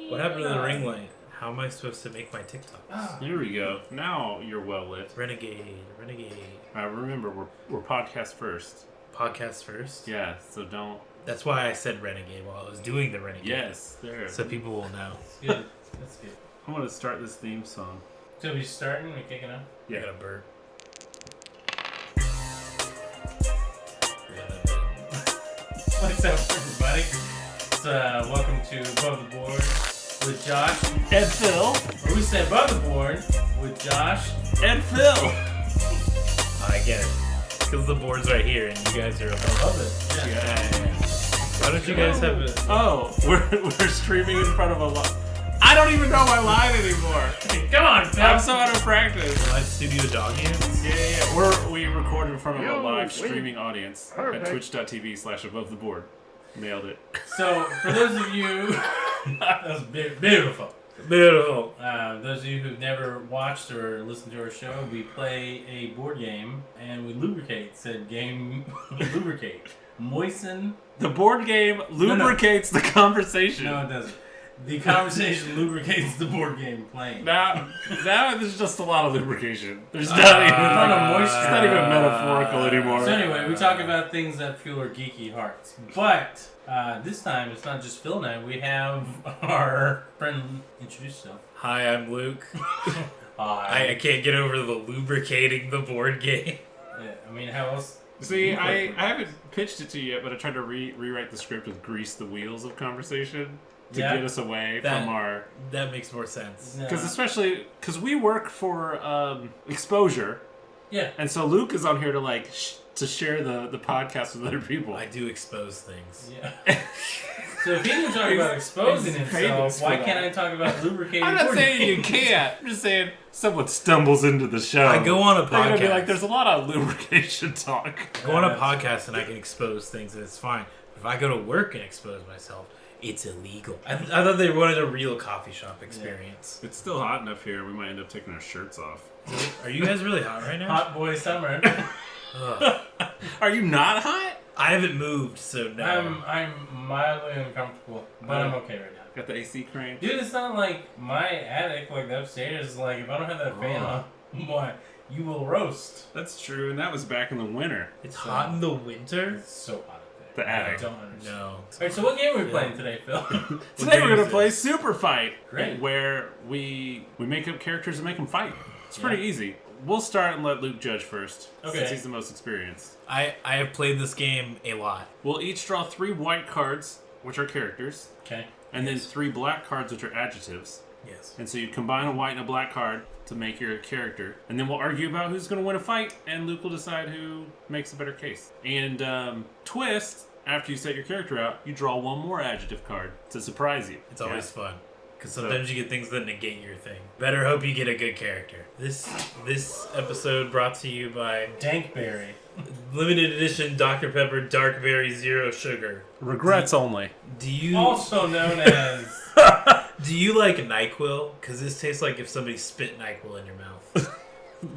What happened to the ring light? How am I supposed to make my TikToks? Oh. There we go. Now you're well lit. Renegade. Remember, we're podcast first. Podcast first? Yeah, so don't... That's why I said renegade while I was doing the renegade. Yes, there. So people will know. That's good. That's good. I'm going to start this theme song. So we starting? We kicking up? Yeah. I got a burp. What's up, everybody? So, welcome to Above the Board with Josh and Phil. Or we said Above the Board with Josh and Phil. I get it. Because the board's right here and you guys are above it. Yeah. Why don't you guys have it? Oh, we're streaming in front of a lot. I don't even know my line anymore. Come on, Phil. I'm so out of practice. Live studio dog hands? Yeah. We record in front of a live streaming audience at twitch.tv/abovetheboard. Nailed it. So, for those of you... that was beautiful. Beautiful. Those of you who've never watched or listened to our show, we play a board game and we lubricate said game. Lubricate. Moisten. The board game lubricates the conversation. No, it doesn't. The conversation lubricates the board game playing. Now there's just a lot of lubrication. There's not even moisture. It's not even metaphorical anymore. So anyway, we talk about things that fuel our geeky hearts. But this time, it's not just Phil and I. We have our friend introduce yourself. Hi, I'm Luke. Hi. I can't get over the lubricating the board game. Yeah, I mean, how else? See, I haven't pitched it to you yet, but I tried to rewrite the script with grease the wheels of conversation. To get us away from our... That makes more sense. Because we work for exposure. Yeah. And so Luke is on here to to share the podcast with other people. I do expose things. Yeah. So if he can talk about exposing himself, why can't I talk about lubricating? I'm not saying you can't. I'm just saying someone stumbles into the show. I go on a podcast. They're gonna be like, there's a lot of lubrication talk. I go on a podcast and I can expose things and it's fine. If I go to work and expose myself, it's illegal. I thought they wanted a real coffee shop experience. Yeah. It's still hot enough here. We might end up taking our shirts off. Are you guys really hot right now? Hot boy summer. Are you not hot? I haven't moved, so no. I'm mildly uncomfortable, but I'm okay right now. Got the AC crank? Dude, it's not like my attic, like the upstairs. Like if I don't have that fan on, boy, you will roast. That's true, and that was back in the winter. It's hot in the winter. It's so hot. The attic. I don't understand. No. Alright, so what game are we playing today, Phil? Today we're going to play Superfight. Great. Where we make up characters and make them fight. It's pretty easy. We'll start and let Luke judge first. Okay. Since he's the most experienced. I have played this game a lot. We'll each draw 3 white cards, which are characters. Okay. And then 3 black cards, which are adjectives. Yes. And so you combine a white and a black card to make your character. And then we'll argue about who's going to win a fight, and Luke will decide who makes a better case. And twist, after you set your character out, you draw 1 more adjective card to surprise you. It's always fun. Because sometimes you get things that negate your thing. Better hope you get a good character. This episode brought to you by Dankberry. Limited edition Dr. Pepper Dark Berry Zero Sugar. Regrets only. Do you... Also known as... Do you like NyQuil? Because this tastes like if somebody spit NyQuil in your mouth.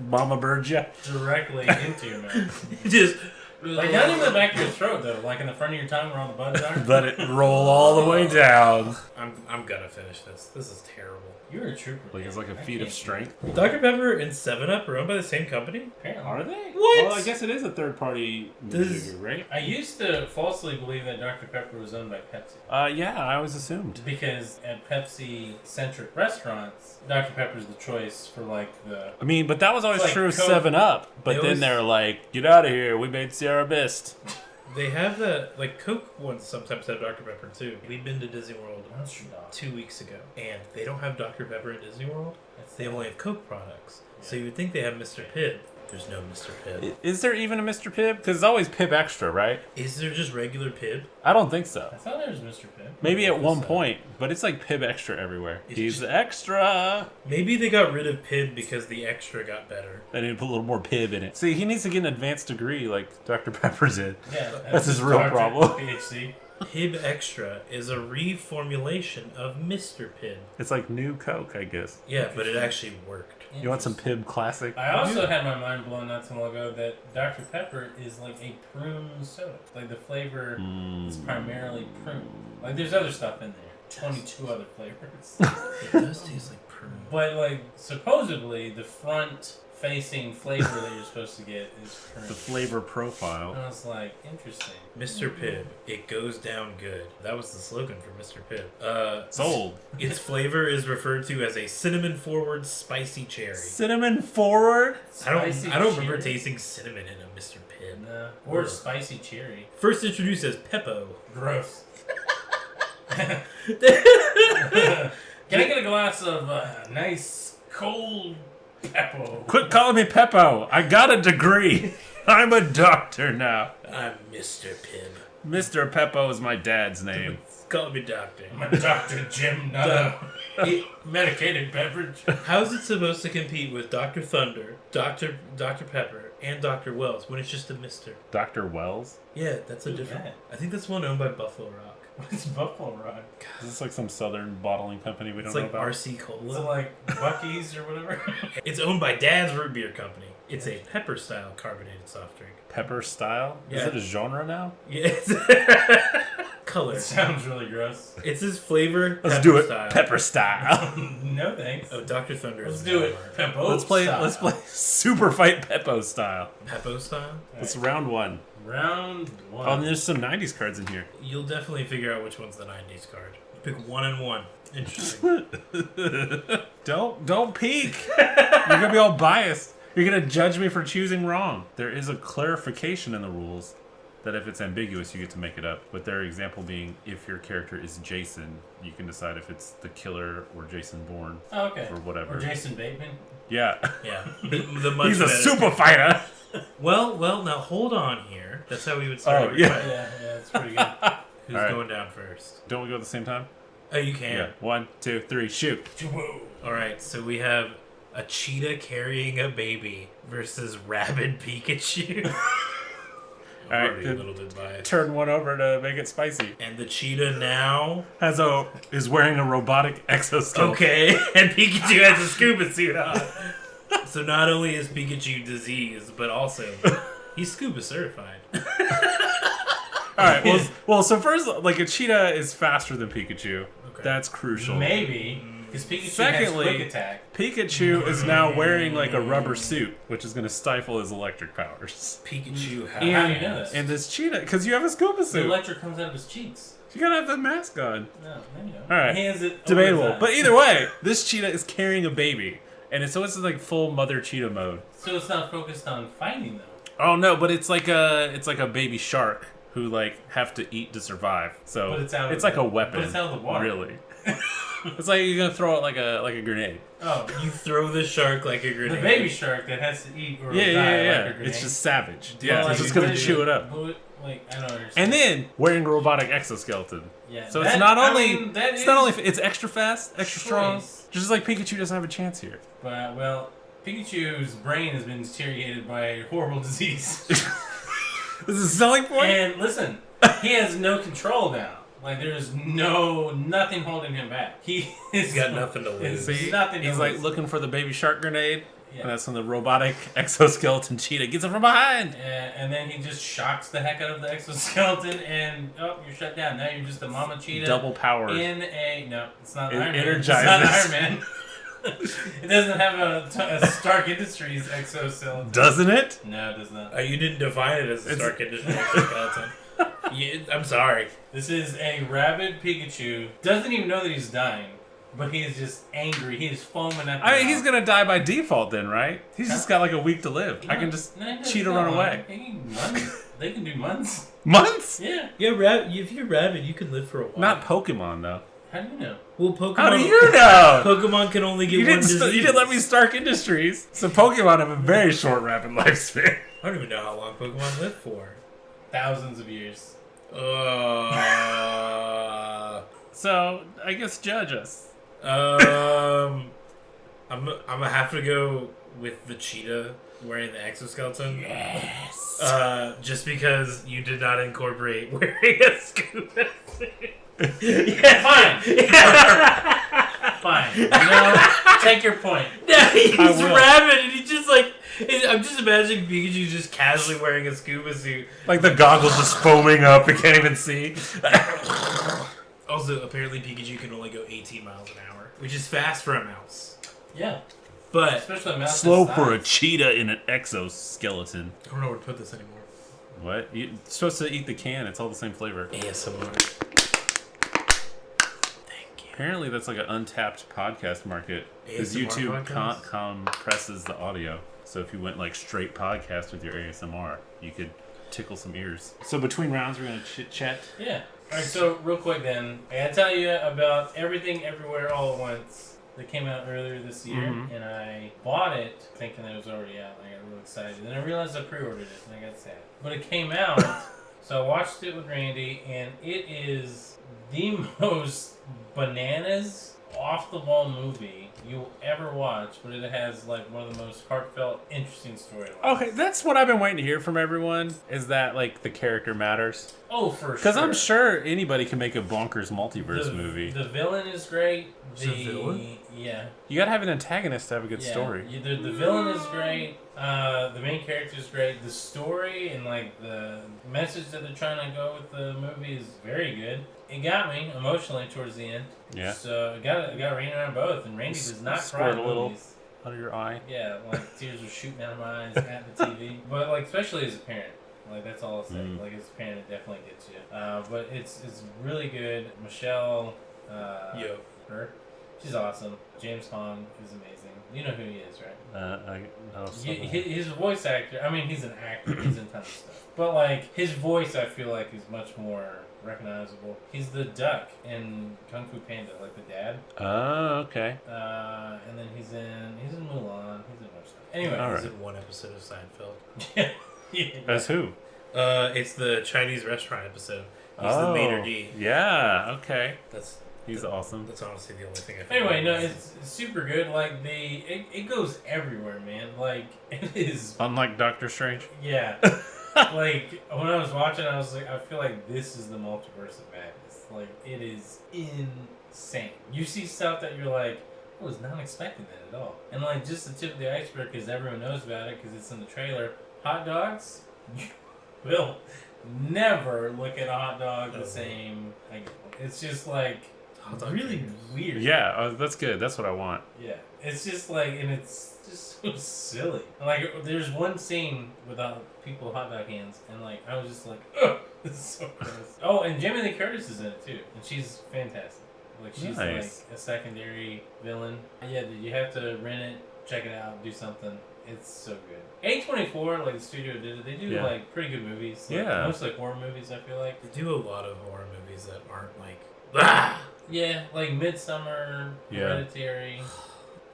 Mama bird ya. Directly into your mouth. Just... Like, not even the back of your throat, though. Like in the front of your tongue where all the buds are. Let it roll all the way down. I'm gonna finish this. This is terrible. You're a trooper. Like it's like a feat of strength. Dr. Pepper and 7-Up are owned by the same company? Apparently. Are they? What? Well, I guess it is a third-party sugar, right? I used to falsely believe that Dr. Pepper was owned by Pepsi. Yeah, I always assumed. Because at Pepsi-centric restaurants, Dr. Pepper's the choice for, like, the... I mean, but that was always It's like true of Coke. 7-Up. But They then always- they're like, get out of here, we made Sierra Mist. They have the... Like, Coke ones sometimes have Dr. Pepper, too. We've been to Disney World 2 weeks ago, and they don't have Dr. Pepper in Disney World. They only have Coke products. So you would think they have Mr. Pibb. There's no Mr. Pibb. Is there even a Mr. Pibb? Because it's always Pibb Extra, right? Is there just regular Pibb? I don't think so. I thought there was Mr. Pibb. Maybe at one point, but it's like Pibb Extra everywhere. He's extra. Maybe they got rid of Pibb because the extra got better. They need to put a little more Pibb in it. See, he needs to get an advanced degree like Dr. Pepper's did. Yeah, That's his real problem. PhD. Pibb Extra is a reformulation of Mr. Pibb. It's like new Coke, I guess. Yeah, but it actually worked. You want some Pibb Classic? I also had my mind blown not too long ago that Dr. Pepper is like a prune soda. Like the flavor is primarily prune. Like there's other stuff in there. 22 other flavors. It does taste like prune. But like supposedly the front-facing flavor that you're supposed to get is prune. The flavor profile. And I was like, interesting. Mr. Pibb, it goes down good. That was the slogan for Mr. Pibb. Sold. Its flavor is referred to as a cinnamon-forward spicy cherry. Cinnamon forward. I don't Spicy remember cherry? tasting cinnamon in a Mr. Pibb. No. Or Ugh. spicy cherry. First introduced as Peppo. Gross. Can I get a glass of nice cold Peppo? Quit calling me Peppo. I got a degree. I'm a doctor now. I'm Mr. Pibb. Mr. Peppo is my dad's name. Call me doctor. I'm a Dr. Jim, not a medicated beverage. How's it supposed to compete with Dr. Thunder, Dr. Pepper, and Dr. Wells when it's just a Mr.? Dr. Wells? Yeah, that's a Who's different. that? I think that's one owned by Buffalo Rock. What's Buffalo Rock? Is this like some southern bottling company we don't It's know like about? RC Is it Cola. like Buc-ee's or whatever? It's owned by Dad's Root Beer Company. It's a pepper style carbonated soft drink. Pepper style? Is Yeah. it a genre now? Yeah, it's color. It sounds really gross. It's his flavor. Let's pepper do it. Style. Pepper style. No thanks. Oh, Dr. Thunder. Let's is do it. Walmart. Peppo Let's play style. Superfight Peppo style. Peppo style. It's round one. Round one. Oh, and there's some 90s cards in here. You'll definitely figure out which one's the 90s card. Pick 1 and 1. Interesting. Don't peek. You're gonna be all biased. You're gonna judge me for choosing wrong. There is a clarification in the rules that if it's ambiguous, you get to make it up. With their example being, if your character is Jason, you can decide if it's the killer or Jason Bourne Oh, okay. or whatever. Or Jason Bateman. Yeah. Yeah. The much He's a better. super fighter. Well, now hold on here. That's how we would start. Oh, every yeah. fight. Yeah, that's pretty good. Who's All right. going down first? Don't we go at the same time? Oh, you can. Yeah. 1, 2, 3, shoot. Whoa. All right, so we have a cheetah carrying a baby versus rabid Pikachu. I'm All right, already a little bit biased. Turn one over to make it spicy. And the cheetah now. Is wearing a robotic exoskeleton. Okay, and Pikachu has a scuba suit on. So not only is Pikachu diseased, but also he's scuba certified. All right. Well. So first, like a cheetah is faster than Pikachu. Okay. That's crucial. Maybe. Because Pikachu Secondly, has quick attack. Pikachu is now wearing like a rubber suit, which is going to stifle his electric powers. Pikachu has. How do you know this? And this cheetah, because you have a scuba The suit, electric comes out of his cheeks. you gotta have the mask on. No, maybe not. All right. He has it over Debatable, his eyes. but either way, this cheetah is carrying a baby, and it's like full mother cheetah mode. So it's not focused on fighting, though. Oh no, but it's like a baby shark who like have to eat to survive. So But it's out of like a the- weapon. but it's out of the water. Really. It's like you're gonna throw it like a grenade. Oh, You throw the shark like a the grenade. baby shark that has to eat or Yeah, die yeah, like yeah. a grenade. It's just savage. Well, Yeah, like, it's just what gonna is chew it up. Like, I don't understand. And then wearing a robotic exoskeleton. yeah, So that- it's not I only mean, that it's is- not only it's extra fast, extra strong. choice. Just like Pikachu doesn't have a chance here. But well, Pikachu's brain has been deteriorated by a horrible disease. This is a selling point. And listen, he has no control now. Like there's nothing holding him back. He's got nothing to lose. See, nothing to he's like lose. looking for the baby shark grenade, Yeah. and that's when the robotic exoskeleton cheetah gets it from behind. And then he just shocks the heck out of the exoskeleton, and oh, you're shut down. Now you're just a mama cheetah. Double powered. No, it's not It Iron Man. It's energizes. not Iron Man. It doesn't have a Stark Industries exoskeleton. Doesn't it? No, it does not. You didn't define it as a It's- Stark Industries exoskeleton. Yeah, I'm sorry. This is a rabid Pikachu. Doesn't even know that he's dying, but he is just angry. He is foaming at the I mean, mouth. he's gonna die by default then, right? He's just got like a week to live. I can just No, he doesn't cheetah go run on. away. Months. They can do months. Months? Yeah. Yeah, if you're rabid, you can live for a while. Not Pokemon though. How do you know? Well, Pokemon. How do you know? Pokemon can only get You one didn't, disease. you didn't let me Stark Industries. So Pokemon have a very short, rapid lifespan. I don't even know how long Pokemon live for. Thousands of years. So I guess judge us. I'm gonna have to go with the cheetah wearing the exoskeleton. Yes. Just because you did not incorporate wearing a scuba suit. Yeah, Fine. Fine. You know, take your point. Yeah, he's will. rabid, and he just like. I'm just imagining Pikachu just casually wearing a scuba suit. Like the goggles just foaming up, you can't even see. Also, apparently Pikachu can only go 18 miles an hour, which is fast for a mouse. Yeah. But Especially a mouse Slow this for a size. cheetah in an exoskeleton. I don't know where to put this anymore. What? You're supposed to eat the can. It's all the same flavor. ASMR. Thank you. Apparently, that's like an untapped podcast market. Because ASMR YouTube podcast? compresses the audio. So if you went like straight podcast with your ASMR, you could tickle some ears. So between rounds, we're going to chit-chat. Yeah. Alright, so real quick then, I gotta tell you about Everything Everywhere All at Once that came out earlier this year, and I bought it thinking that it was already out, and I got real excited. Then I realized I pre-ordered it, and I got sad. But it came out, so I watched it with Randy, and it is the most bananas, off-the-wall movie you'll ever watch, but it has like one of the most heartfelt, interesting storylines. Okay, that's what I've been waiting to hear from everyone, is that like the character matters. Oh, for sure. Because I'm sure anybody can make a bonkers multiverse movie. The villain is great. There's a villain? Yeah. You gotta have an antagonist to have a good story. The villain is great. The main character is great. The story and like the message that they're trying to go with the movie is very good. It got me emotionally towards the end. Yeah. So it got Randy on both, and Randy does not cry Squirt in a little movies. under your eye. Yeah, like tears are shooting out of my eyes at the TV. But like especially as a parent. Like that's all I'll say. Like as a parent, it definitely gets you. But it's really good. Michelle, her, she's awesome. James Hong is amazing. You know who he is, right? I know His voice actor. I mean, he's an actor. He's in tons of stuff. But like his voice, I feel like is much more recognizable. He's the duck in Kung Fu Panda, like the dad. Oh, okay. And then he's in Mulan. He's in more stuff. Anyway, All He's right. in one episode of Seinfeld. yeah. As who? It's the Chinese restaurant episode. He's the maître d'. Yeah, okay. He's awesome. That's honestly the only thing I think. Anyway, no, it's super good. Like it goes everywhere, man. Like it is. Unlike Doctor Strange. Yeah. Like when I was watching, I was like, I feel like this is the multiverse of madness. Like it is insane. You see stuff that you're like, I was not expecting that at all. And like just the tip of the iceberg, because everyone knows about it, because it's in the trailer. Hot dogs, you will never look at a hot dog the same. It's just like really weird. Yeah, that's good. That's what I want. Yeah, it's just like, and it's just so silly. Like, there's one scene without people with hot dog hands, and like, I was just like, ugh, this is so gross. Oh, and Jamie Lee Curtis is in it too, and she's fantastic. Like, she's Nice. like a secondary villain. Yeah, dude, you have to rent it, check it out, do something. It's so good. A24, like the studio did it, they do like pretty good movies. Like, Yeah. Mostly like horror movies, I feel like. They do a lot of horror movies that aren't like, ah! Yeah, like Midsummer, Yeah. Hereditary.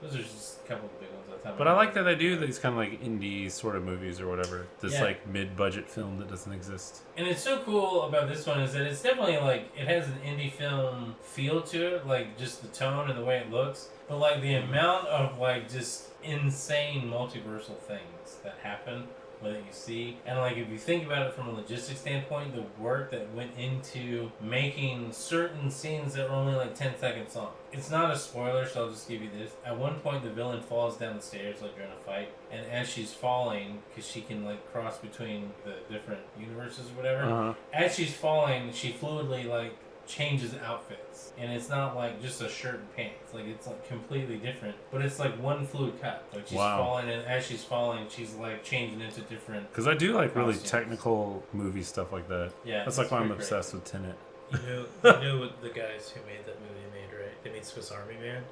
Those are just a couple of big ones. But I like that they do these kind of like indie sort of movies or whatever. This Yeah. like mid-budget film that doesn't exist. And it's so cool about this one is that it's definitely like, it has an indie film feel to it, like just the tone and the way it looks. But like the amount of like just insane multiversal things that happen, that you see, and like if you think about it from a logistics standpoint, the work that went into making certain scenes that were only like 10 seconds long. It's not a spoiler, so I'll just give you this. At one point, the villain falls down the stairs like during a fight, and as she's falling, because she can like cross between the different universes or whatever, as she's falling, she fluidly like changes outfits, and it's not like just a shirt and pants, like it's like completely different, but it's like one fluid cut, like she's falling, and as she's falling she's like changing into different, because I do like really costumes. technical movie stuff like that. Yeah, that's like why I'm pretty obsessed with Tenet. You know what the guys who made that movie made, right? They made Swiss Army Man.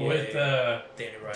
with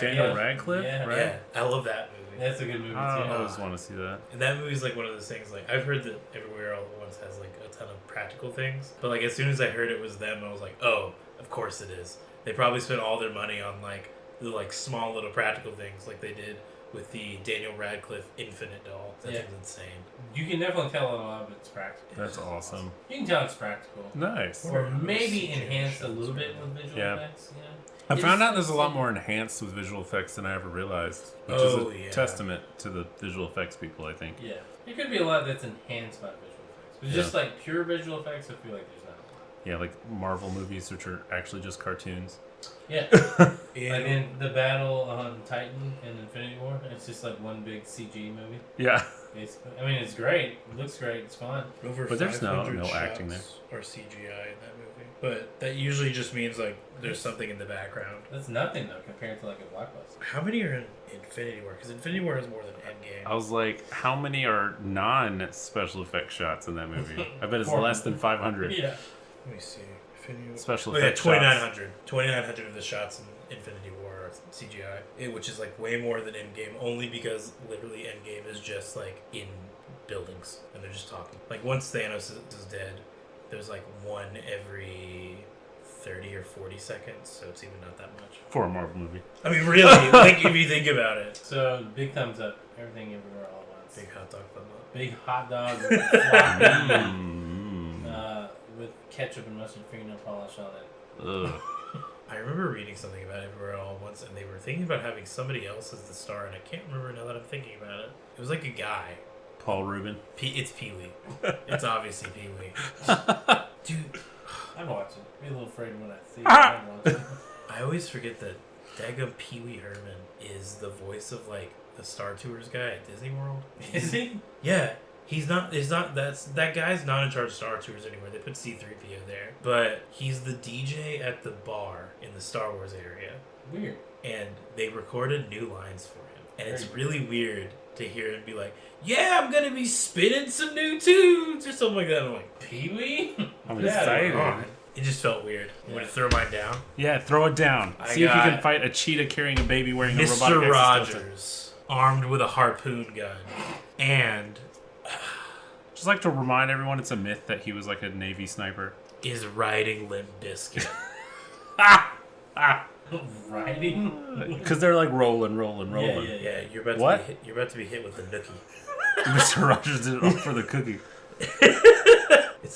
Daniel Radcliffe, yeah, right? Yeah, I love that movie. that's a good movie too. I always want to see that. And that movie's like one of those things, like, I've heard that Everywhere All at Once has like a ton of practical things, but like as soon as I heard it was them, I was like, oh, of course it is. They probably spent all their money on like the like small little practical things, like they did with the Daniel Radcliffe Infinite doll. That thing's insane. You can definitely tell a lot of it's practical. That's awesome. You can tell it's practical, Nice. or maybe enhanced a little bit with visual effects. You know? I found out there's a lot more enhanced with visual effects than I ever realized, which is a testament to the visual effects people, I think. Yeah, there could be a lot that's enhanced by visual effects, but just like pure visual effects, I feel like there's not. Yeah, like Marvel movies, which are actually just cartoons. Yeah. And Like in the battle on Titan in Infinity War, it's just like one big CG movie. Yeah. Basically, I mean, it's great. It looks great. It's fun. over But there's no 500 acting there. shots Or CGI in that movie. But that usually just means like there's something in the background. That's nothing though compared to like a blockbuster. How many are in Infinity War? Because Infinity War has more than Endgame. I was like, how many are non-special effects shots in that movie? I bet it's Four. less than 500. Yeah. Let me see. Infinity War. Special Oh, yeah, effects shots. 2,900. 2,900 of the shots in Infinity War are CGI, which is like way more than Endgame, only because literally Endgame is just like in buildings and they're just talking. Like once Thanos is dead, there's like one every 30 or 40 seconds, so it's even not that much. For a Marvel movie. I mean, really, like if you think about it. So big thumbs up. Everything everywhere all at once. Big hot dog thumb up. Big hot dog with, floppy, Mm. with ketchup and mustard fingernail polish on it. Ugh. I remember reading something about Everywhere All at Once, and they were thinking about having somebody else as the star, and I can't remember now that I'm thinking about it. It was like a guy. Paul Rubin. It's Pee-wee. It's obviously Pee-wee. Dude, I'd watch it. Be a little afraid when I see it. I'd watch it. I always forget that daggum Pee-wee Herman is the voice of, like, the Star Tours guy at Disney World. Is he? Yeah. That guy's not in charge of Star Tours anymore. They put C-3PO there. But he's the DJ at the bar in the Star Wars area. Weird. And they recorded new lines for him. And it's Very really weird to hear him be like, yeah, I'm going to be spinning some new tunes or something like that. I'm like, Pee-wee? I'm Yeah, excited. come on. It just felt weird. I'm going to throw mine down. Yeah, throw it down. I See if you got can fight a cheetah carrying a baby wearing a robotic Mr. exoskeleton. Rogers, armed with a harpoon gun. And Just like to remind everyone, it's a myth that he was like a Navy sniper. is riding Limp Bizkit. Riding? Because they're like rolling. Yeah. Yeah, you're about What? to be hit, you're about to be hit with a nookie. Mr. Rogers did it all for the cookie.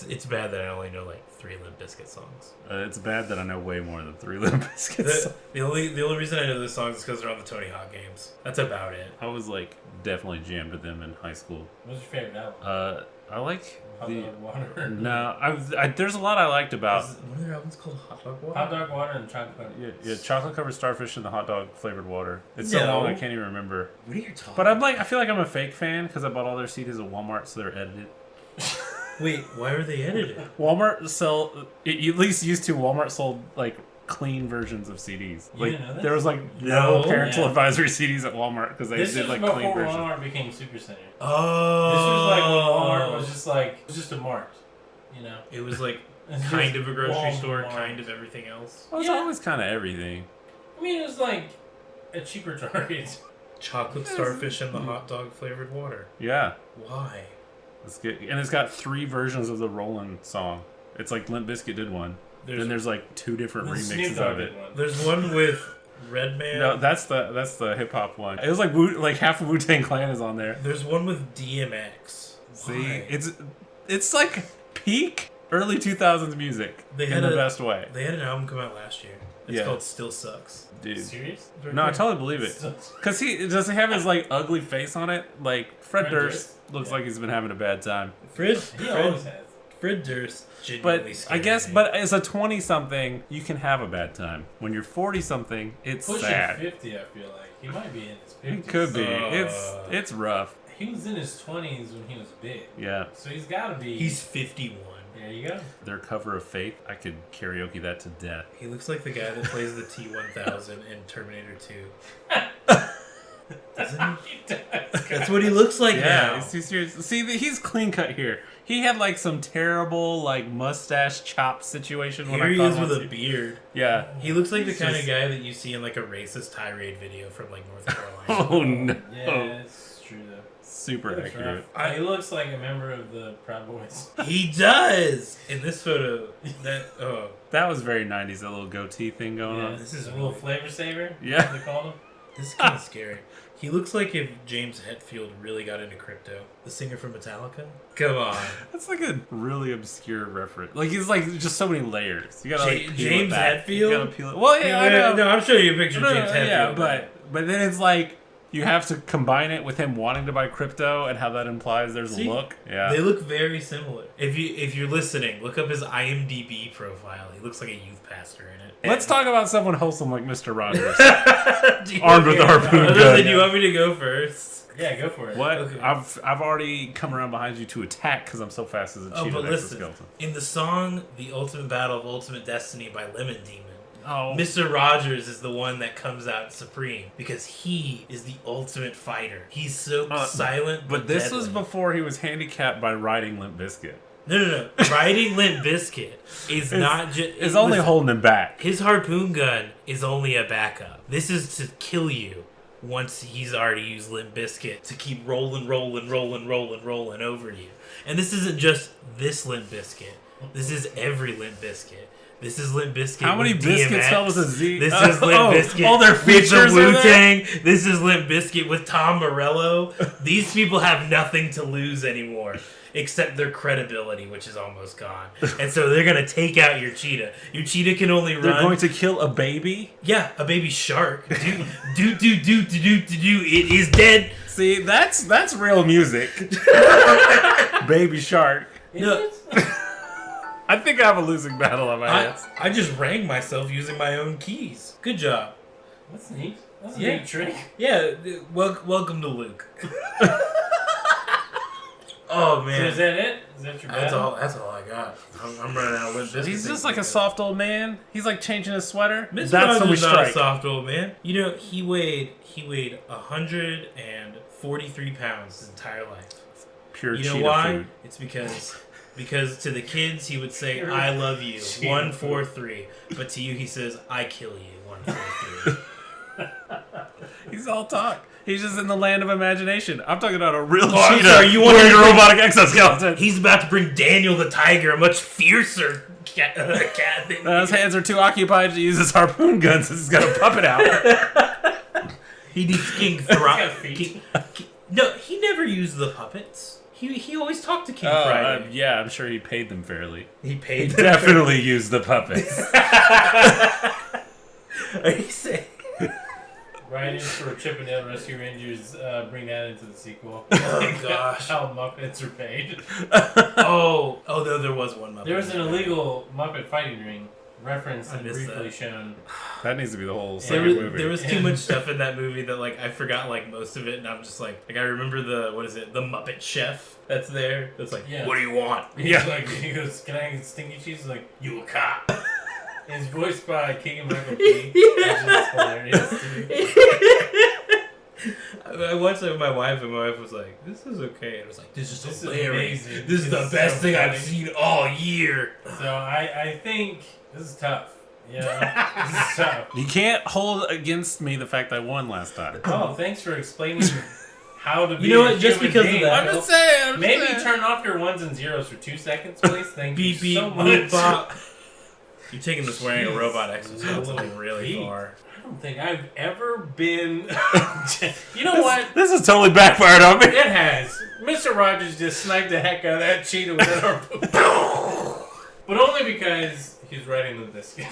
It's bad that I only know like 3 Limp Bizkit songs. It's bad that I know way more than 3 Limp Bizkits. The only reason I know those songs is because they're on the Tony Hawk games. That's about it. I was like definitely jammed with them in high school. What's your favorite album? I like Hot the. Dog Water? No, there's a lot I liked about. Is one of their albums called Hot Dog Water? Hot Dog Water and Chocolate. Yeah, chocolate covered starfish and the hot dog flavored water. It's so No. long I can't even remember. What are you talking But I feel like I'm a fake fan because I bought all their CDs at Walmart, so they're edited. Wait, why are they edited? Walmart at least used to. Walmart sold like clean versions of CDs. You Like didn't know that? there was like no No. parental Yeah. advisory CDs at Walmart because they This did was like before clean versions. Walmart became Supercenter. Oh. This was like when Walmart was just like, it was just a mart, you know? It was like It's kind just of a grocery store, Walmart. kind of everything else. Well, it's Yeah. always kind of everything. I mean, it was like a cheaper Target. Chocolate starfish and the hot dog flavored water. Yeah, Why? it's good, and it's got 3 versions of the Rollin' song. It's like Limp Bizkit did one. Then there's like 2 different Then remixes Snoop Dogg of it. did one. There's one with Redman. No, that's the hip hop one. It was like half of Wu-Tang Clan is on there. There's one with DMX. See, Why? it's like peak early 2000s music They in had the a- best way, They had an album come out last year. It's Yeah. called Still Sucks. dude. Serious? No, I totally believe it. Cause does he have his like ugly face on it? Like Fred Fred Durst Durst? looks Yeah. like he's been having a bad time. Fred He always has. Fred Durst. But Genuinely I scared guess, me. but as a 20-something, you can have a bad time. When you're 40-something, it's Pushing sad. 50, I feel like. He might be in his 50s. It could be. Uh, It's rough. He was in his 20s when he was big. Yeah. So he's got to be. He's 51. There you go. Their cover of Faith, I could karaoke that to death. He looks like the guy that plays the T-1000 in Terminator 2. Doesn't he? That's what he looks like Yeah, now. he's serious. See, he's clean cut here. He had like some terrible like mustache chop situation when Here I he caught is him with on a beard. Yeah. He looks like the He's kind of just- guy that you see in like a racist tirade video from like North Carolina. Oh no. Yeah, it's true though. Super Looks accurate. rough. He looks like a member of the Proud Boys. He does! In this photo, That was very 90s, that little goatee thing going Yeah, on. this is a little really- flavor saver. Yeah. They called him. this is kind of scary. He looks like if James Hetfield really got into crypto. The singer from Metallica? Come on. That's like a really obscure reference. Like he's like just so many layers. You gotta like peel James it back. Hetfield? You gotta peel it. Well, yeah, I know. No, I'm showing you a picture of No, James Hetfield. yeah, but then it's like You have to combine it with him wanting to buy crypto and how that implies there's a look. Yeah. They look very similar. If you're listening, look up his IMDb profile. He looks like a youth pastor in it. Let's talk about someone wholesome like Mr. Rogers. Armed with a harpoon gun. Do you want me to go first? Yeah, go for it. What? Okay. I've already come around behind you to attack because I'm so fast as a cheetah. But listen, exoskeleton. in the song "The Ultimate Battle of Ultimate Destiny" by Lemon Demon, Oh. Mr. Rogers is the one that comes out supreme because he is the ultimate fighter. He's so silent, But this deadly. was before he was handicapped by riding Limp Bizkit. No. Riding Limp Bizkit is not just. It's only holding him back. His harpoon gun is only a backup. This is to kill you once he's already used Limp Bizkit to keep rolling over you. And this isn't just this Limp Bizkit. This is every Limp Bizkit. This is Limp Bizkit. How many with biscuits DMX. spelled with a Z? This is Limp Bizkit. All their with features the are there? Wu-Tang. This is Limp Bizkit with Tom Morello. These people have nothing to lose anymore. Except their credibility, which is almost gone. And so they're going to take out your cheetah. Your cheetah can only run. They're going to kill a baby? Yeah, a baby shark. Do. It is dead. See, that's real music. Baby shark. No. I think I have a losing battle on my hands. I just rang myself using my own keys. Good job. That's neat. That's a Yeah. neat trick. Yeah, welcome to Luke. Oh man. So is that it? Is that your battle? That's all I got. I'm running out of Limp Bizkit. He's just like a soft old man. He's like changing his sweater. Mr. That's when we Rogers not a strike. soft old man. You know, he weighed 143 pounds his entire life. Pure You know cheetah why? food. It's because to the kids he would say I love you 143, but to you he says I kill you 143. He's all talk. He's just in the land of imagination. I'm talking about a real I'm cheetah sorry, you want wearing a to- robotic exoskeleton. He's about to bring Daniel the tiger, a much fiercer cat than His hands are too occupied to use his harpoon gun since he's got a puppet out. He needs King got feet. No, he never used the puppets. He always talked to King Oh, Friday. yeah, I'm sure he paid them fairly. He He paid them. definitely used the puppets. Are you saying? Writers for Chippendale Rescue Rangers bring that into the sequel. Oh gosh. How Muppets are paid. Oh, there was one Muppet. There was an illegal Muppet fighting ring referenced I and missed briefly that. shown. That needs to be the whole There second was, movie. there was too much stuff in that movie that like I forgot like most of it, and I'm just like I remember the the Muppet Chef that's there. That's like, Yeah. what do you want? He's like, he goes, "Can I get stinky cheese?" He's like, "You a cop?" And it's voiced by Keegan Michael Key, which is hilarious. I watched it with my wife, and my wife was like, "This is okay." And I was like, "This is This is hilarious. amazing. This is the It's best so thing I've funny." seen all year." So I think this is tough. Yeah, this is tough. You can't hold against me the fact I won last time. Oh, thanks for explaining how to be. You know a what, just human because of being. that- I'm just saying. Maybe turn off your ones and zeros for 2 seconds, please. Thank Beep you beep so boop much. bop. You're taking this wearing a robot A exoskeleton little really beep. far. I don't think I've ever been. You know what? This is totally backfired on me. It has. Mr. Rogers just sniped the heck out of that cheetah with that harpoon. But only because he's riding the biscuit.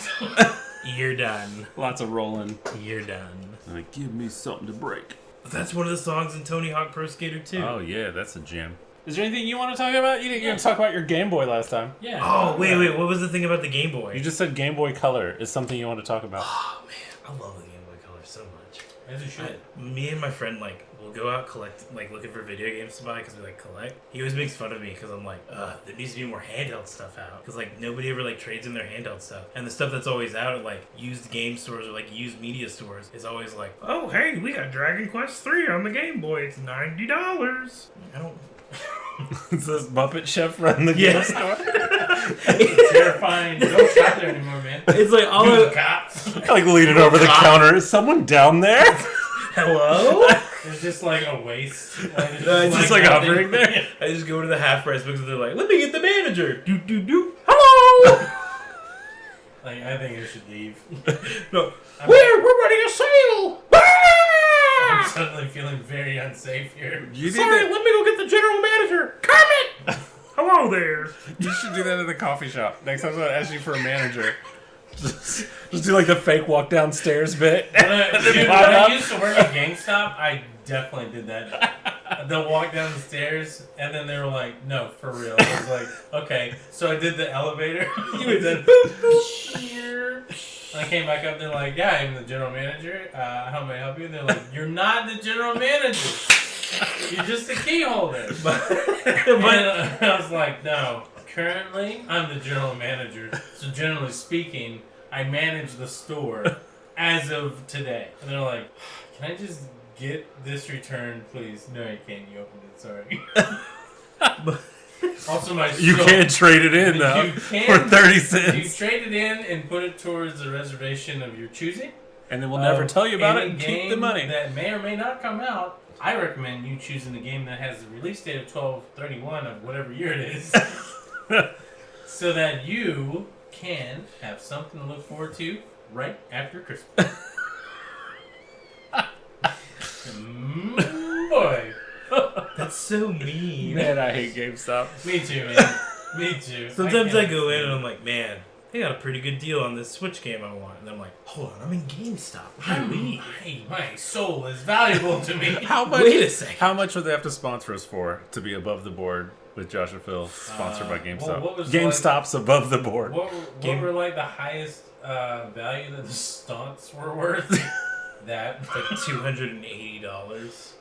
You're done. Lots of rolling. You're done. Like, give me something to break. That's one of the songs in Tony Hawk Pro Skater 2. Oh, yeah, that's a gem. Is there anything you want to talk about? You didn't even talk about your Game Boy last time. Yeah. Oh, wait. What was the thing about the Game Boy? You just said Game Boy Color is something you want to talk about. Oh, man. I love the Game Boy Color so much. As you should. Me and my friend, like, will go out looking for video games to buy because we, like, collect. He always makes fun of me because I'm like, there needs to be more handheld stuff out. Because, like, nobody ever, like, trades in their handheld stuff. And the stuff that's always out at, like, used game stores or, like, used media stores is always like, oh, hey, we got Dragon Quest 3 on the Game Boy. It's $90. I don't... It says Muppet Chef run the Yeah. game store. Terrifying. Don't shop there anymore, man. It's like, all You of... cops. Like leaning over the counter. Is someone down there? Hello? There's just like a waist. Like, it's just like nothing. hovering there. I just go to the half price books and they're like, let me get the manager. Doot, doot, doot. Hello! Like, I think I should leave. No. We're running a sale! I'm suddenly feeling very unsafe here. You Sorry, let me go get the general manager. Kermit! Hello there. You should do that at the coffee shop. Next time someone asks you for a manager, Just do like the fake walk downstairs bit. When I used to work at GameStop, I definitely did that. They'll walk down the stairs, and then they were like, "No, for real." I was like, "Okay." So I did the elevator. And I came back up. They're like, "Yeah, I'm the general manager. How may I help you?" They're like, "You're not the general manager. You're just a key holder." And I was like, "No. Currently, I'm the general manager. So generally speaking, I manage the store as of today." And they're like, "Can I just get this returned, please?" "No, you can't. You opened it. Sorry." Also, you can't trade it in though for 30 cents. You trade it in and put it towards a reservation of your choosing, and then we'll never tell you about it and keep the money. That may or may not come out. I recommend you choosing the game that has the release date of 12/31 of whatever year it is. So that you can have something to look forward to right after Christmas. Boy. That's so mean. Man, I hate GameStop. Me too, man. Me too. Sometimes I go in and I'm like, man, they got a pretty good deal on this Switch game I want. And I'm like, hold on, I'm in GameStop. My soul is valuable to me. Wait a second. How much would they have to sponsor us for to be above the board with Josh and Phil, sponsored by GameStop? What was GameStop's above the board. What were like the highest value that the stunts were worth? That It's like $280.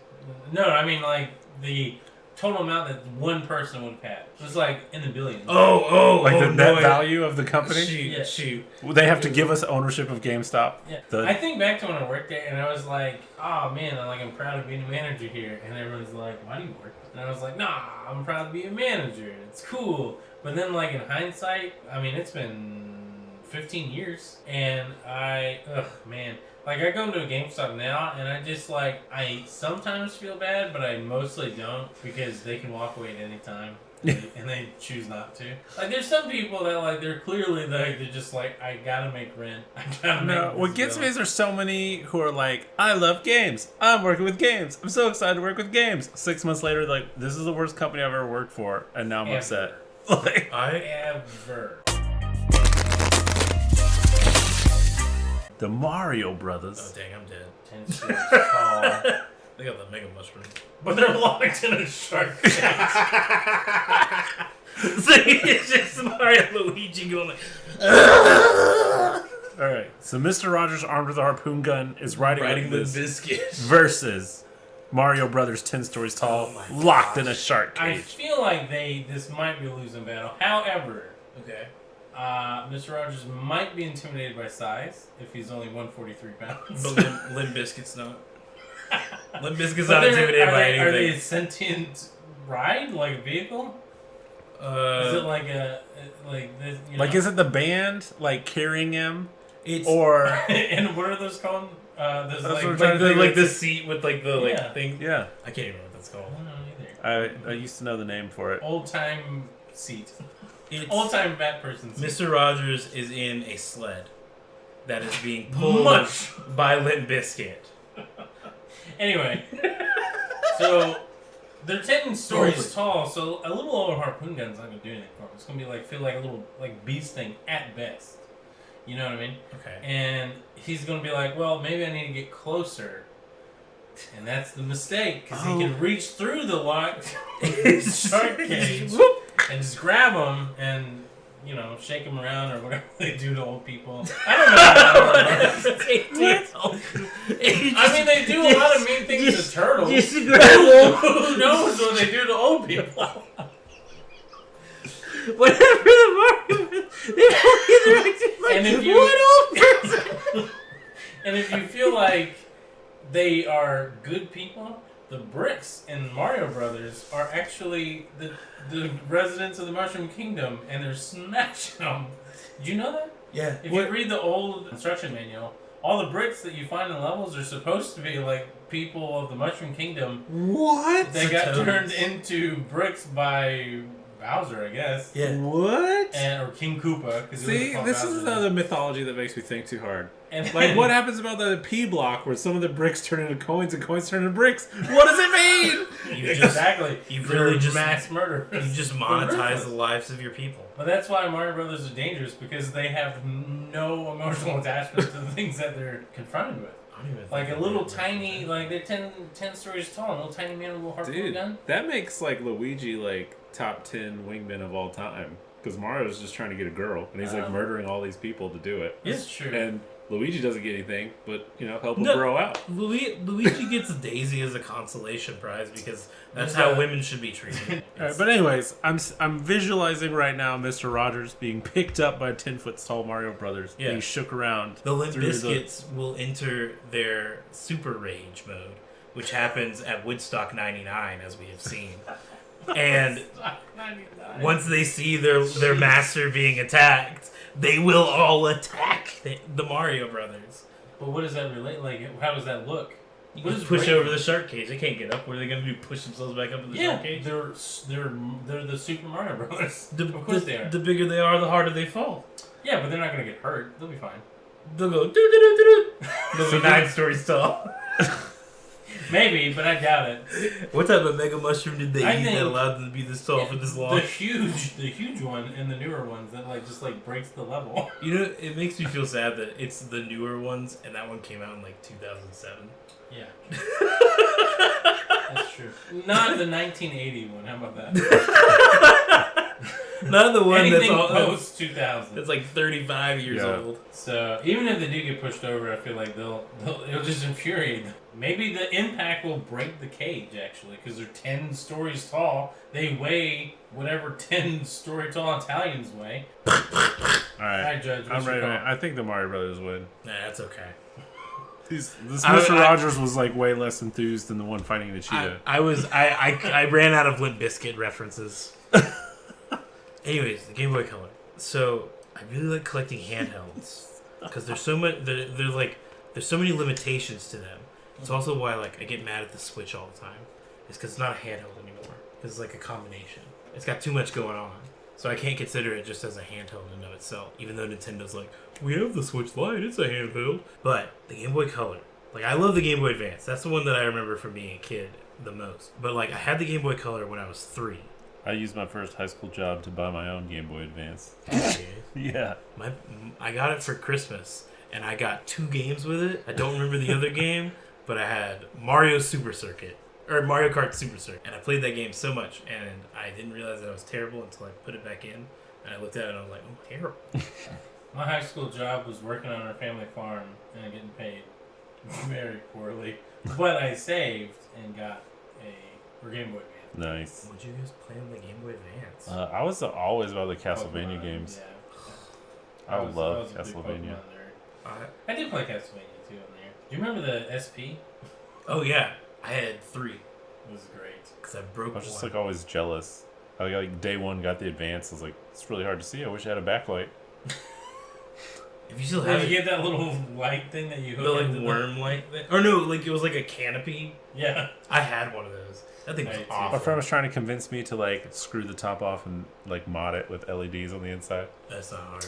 No, I mean like the total amount that one person would have had. It was like in the billions. Like the net value of the company? Shoot. They have to give us ownership of GameStop. Yeah. The- I think back to when I worked there, and I was like, "Oh man, I'm proud of being a manager here." And everyone's like, "Why do you work?" And I was like, "Nah, I'm proud to be a manager. It's cool." But then, like in hindsight, I mean, it's been 15 years, and like I go into a GameStop now, and I just like I sometimes feel bad, but I mostly don't because they can walk away at any time. And they choose not to. Like, there's some people that, like, they're clearly, like, they're just like, I gotta make rent. I gotta make No, what gets me is there's so many who are like, I love games. I'm working with games. I'm so excited to work with games. 6 months later, like, this is the worst company I've ever worked for, and now I'm upset. Like, the Mario Brothers. Oh, dang, I'm dead. 10 stories tall. They got the Mega Mushroom. But they're locked in a shark tank. So it's just Mario and Luigi going like... Alright, so Mr. Rogers, armed with a harpoon gun, is riding the this Bizkit. versus Mario Brothers 10 stories tall, locked in a shark I cage. feel like this might be a losing battle. However, Okay. Mr. Rogers might be intimidated by size if he's only 143 pounds. But Limp Bizkit's not. Limp Bizkit's not intimidated by anything. Are they a sentient ride, like a vehicle? Is it like a like this? You know? Like, is it the band like carrying him, It's or and what are those called? That's Those what I'm like, trying to think. like the seat with like the Yeah. thing. yeah? I can't even remember what that's I called. don't know either. I used to know the name for it. Old time seat. It's Old time fat person seat. Mr. Rogers is in a sled that is being pulled Mush. by Limp Bizkit. Anyway, so they're 10 stories Holy. tall, so a little old harpoon gun's not gonna do anything for them. It's gonna be like feel like a little like beast thing at best. You know what I mean? Okay. And he's gonna be like, well, maybe I need to get closer. And that's the mistake, because he can reach through the locked shark cage and just grab him and, you know, shake him around or whatever they do to old people. I don't know. I mean, they do a lot of mean things to turtles. Who knows what they do to old people? Whatever the Mario, they're interacting like And if you- one old person. And if you feel like they are good people, the bricks in Mario Brothers are actually the residents of the Mushroom Kingdom, and they're smashing them. Did you know that? Yeah. If you read the old instruction manual, all the bricks that you find in levels are supposed to be like people of the Mushroom Kingdom What? that got turned into bricks by Bowser, I guess. Yeah. What? Or King Koopa. See, this is another mythology that makes me think too hard. And Like, what happens about the P block where some of the bricks turn into coins and coins turn into bricks? What does it mean? Exactly. You've They're really just mass murder. You just monetize the lives of your people. But that's why Mario Brothers are dangerous, because they have no emotional attachment to the things that they're confronted with. Like a little tiny, like they're 10 stories tall, a little tiny man with a little harpoon gun. That makes like Luigi like top 10 wingmen of all time. Because Mario's just trying to get a girl, and he's like murdering all these people to do it. That's true. And Luigi doesn't get anything, but help him grow out. Luigi gets Daisy as a consolation prize because that's how women should be treated. All right, but anyways, I'm visualizing right now Mr. Rogers being picked up by 10-foot tall Mario Brothers, being shook around. The Limp Bizkits will enter their super rage mode, which happens at Woodstock 99, as we have seen. And once they see their master being attacked, they will all attack the Mario Brothers. But what does that relate? Like, how does that look? You just push over the shark cage. They can't get up. What are they going to do? Push themselves back up in the shark cage? They're the Super Mario Brothers. Of course they are. The bigger they are, the harder they fall. Yeah, but they're not going to get hurt. They'll be fine. They'll go doo-doo-doo-doo-doo. They'll be 9 stories tall. Maybe, but I doubt it. What type of mega mushroom did they eat think that allowed them to be this tall for this long? The huge one and the newer ones that just breaks the level. It makes me feel sad that it's the newer ones, and that one came out in 2007. Yeah. That's true. Not the 1980 one. How about that? Not the one Anything that's all post 2000. It's like 35 years old. So even if they do get pushed over, I feel like it'll just infuriate them. Maybe the impact will break the cage actually, because they're 10 stories tall. They weigh whatever 10 story tall Italians weigh. All right, Judge. I'm ready. I think the Mario Brothers win. Nah, that's okay. This Mr. Rogers was way less enthused than the one fighting the cheetah. I ran out of Limp Bizkit references. Anyways, the Game Boy Color. So I really like collecting handhelds because there's so much. There's so many limitations to them. It's also why I get mad at the Switch all the time. It's because it's not a handheld anymore. It's like a combination. It's got too much going on. So I can't consider it just as a handheld in and of itself. Even though Nintendo's like, we have the Switch Lite, it's a handheld. But the Game Boy Color. I love the Game Boy Advance. That's the one that I remember from being a kid the most. But I had the Game Boy Color when I was 3. I used my first high school job to buy my own Game Boy Advance. Yeah. I got it for Christmas, and I got 2 games with it. I don't remember the other game, but I had Mario Super Circuit, or Mario Kart Super Circuit, and I played that game so much, and I didn't realize that it was terrible until I put it back in, and I looked at it and I was like, oh, terrible. My high school job was working on our family farm and getting paid very poorly, but I saved and got a Game Boy Advance. Nice. What'd you guys play on the Game Boy Advance? I was always about the Castlevania games. Yeah. I love Castlevania. I did play Castlevania too on there. Do you remember the SP? Oh yeah, I had 3. It was great. Because I broke I was just one. always jealous. I day one got the Advance. I was like, it's really hard to see. I wish I had a backlight. If you still have Did you get that little light thing that you hook the worm light thing? Or no, it was like a canopy. Yeah. I had one of those. That thing was awful. My friend was trying to convince me to screw the top off and mod it with LEDs on the inside. That's not hard.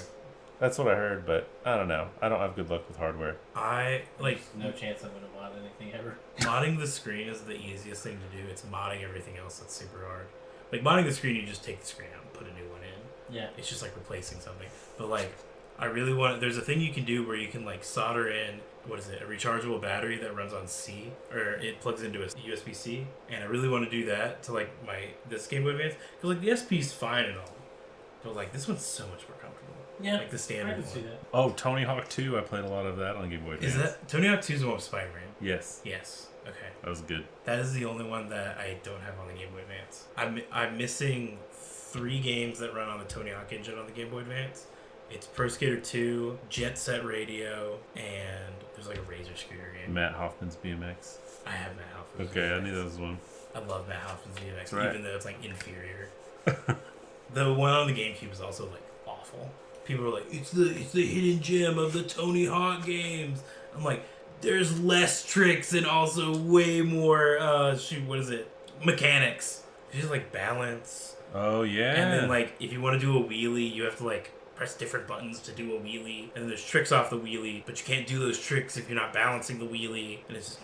That's what I heard, but I don't know. I don't have good luck with hardware. There's no chance I'm gonna mod anything ever. Modding the screen is the easiest thing to do. It's modding everything else that's super hard. Modding the screen, you just take the screen out and put a new one in. Yeah. It's just replacing something. But I really want. There's a thing you can do where you can solder in a rechargeable battery that runs on C, or it plugs into a USB-C, and I really want to do that to this Game Boy Advance because the SP's fine and all, but this one's so much more comfortable. Yeah, the standard I can one. see that. Oh, Tony Hawk 2. I played a lot of that on Game Boy Advance. Is that Tony Hawk 2 is the one with Spider-Man? Yes. Yes. Okay. That was good. That is the only one that I don't have on the Game Boy Advance. I'm missing 3 games that run on the Tony Hawk engine on the Game Boy Advance. It's Pro Skater 2, Jet Set Radio, and there's a Razor Scooter game. Matt Hoffman's BMX. I have Matt Hoffman's Okay, BMX. I knew that was one. I love Matt Hoffman's BMX, right. even though it's inferior. The one on the GameCube is also awful. People are it's the hidden gem of the Tony Hawk games. I'm there's less tricks and also way more mechanics. Just balance. Oh yeah. And then like if you want to do a wheelie, you have to like press different buttons to do a wheelie, and then there's tricks off the wheelie, but you can't do those tricks if you're not balancing the wheelie, and it's just,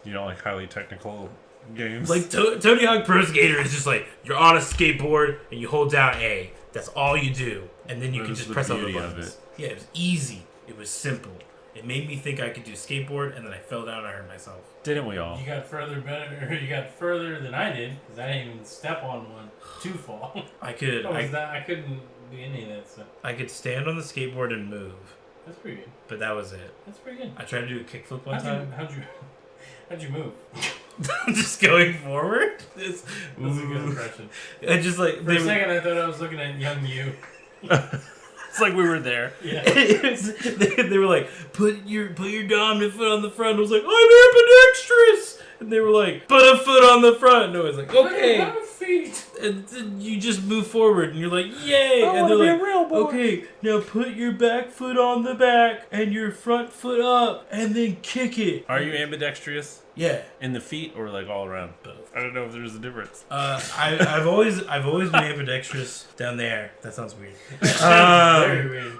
you don't like highly technical games. like Tony Hawk Pro Skater is just like you're on a skateboard and you hold down A. That's all you do, and then you can just press other buttons. Yeah, it was easy. It was simple. It made me think I could do skateboard, and then I fell down and I hurt myself. Didn't we all? You got further than I did, because I didn't even step on one to fall. I couldn't do any of that stuff. I could stand on the skateboard and move, That's pretty good. but that was it. That's pretty good. I tried to do a kickflip one time. How'd you move? Just going forward. That's a good impression. I just like For a second, I thought I was looking at young you. It's like we were there. Yeah. they were like, put your dominant foot on the front. I was like, I'm ambidextrous. And they were like, put a foot on the front. And I was like, okay. I have feet. And then you just move forward, and you're like, yay. I And they're wanna be like, a real boy. okay, now put your back foot on the back and your front foot up, and then kick it. Are you ambidextrous Yeah. in the feet or like all around? Both. I don't know if there's a difference. I've always been ambidextrous down there. That sounds weird. Very weird.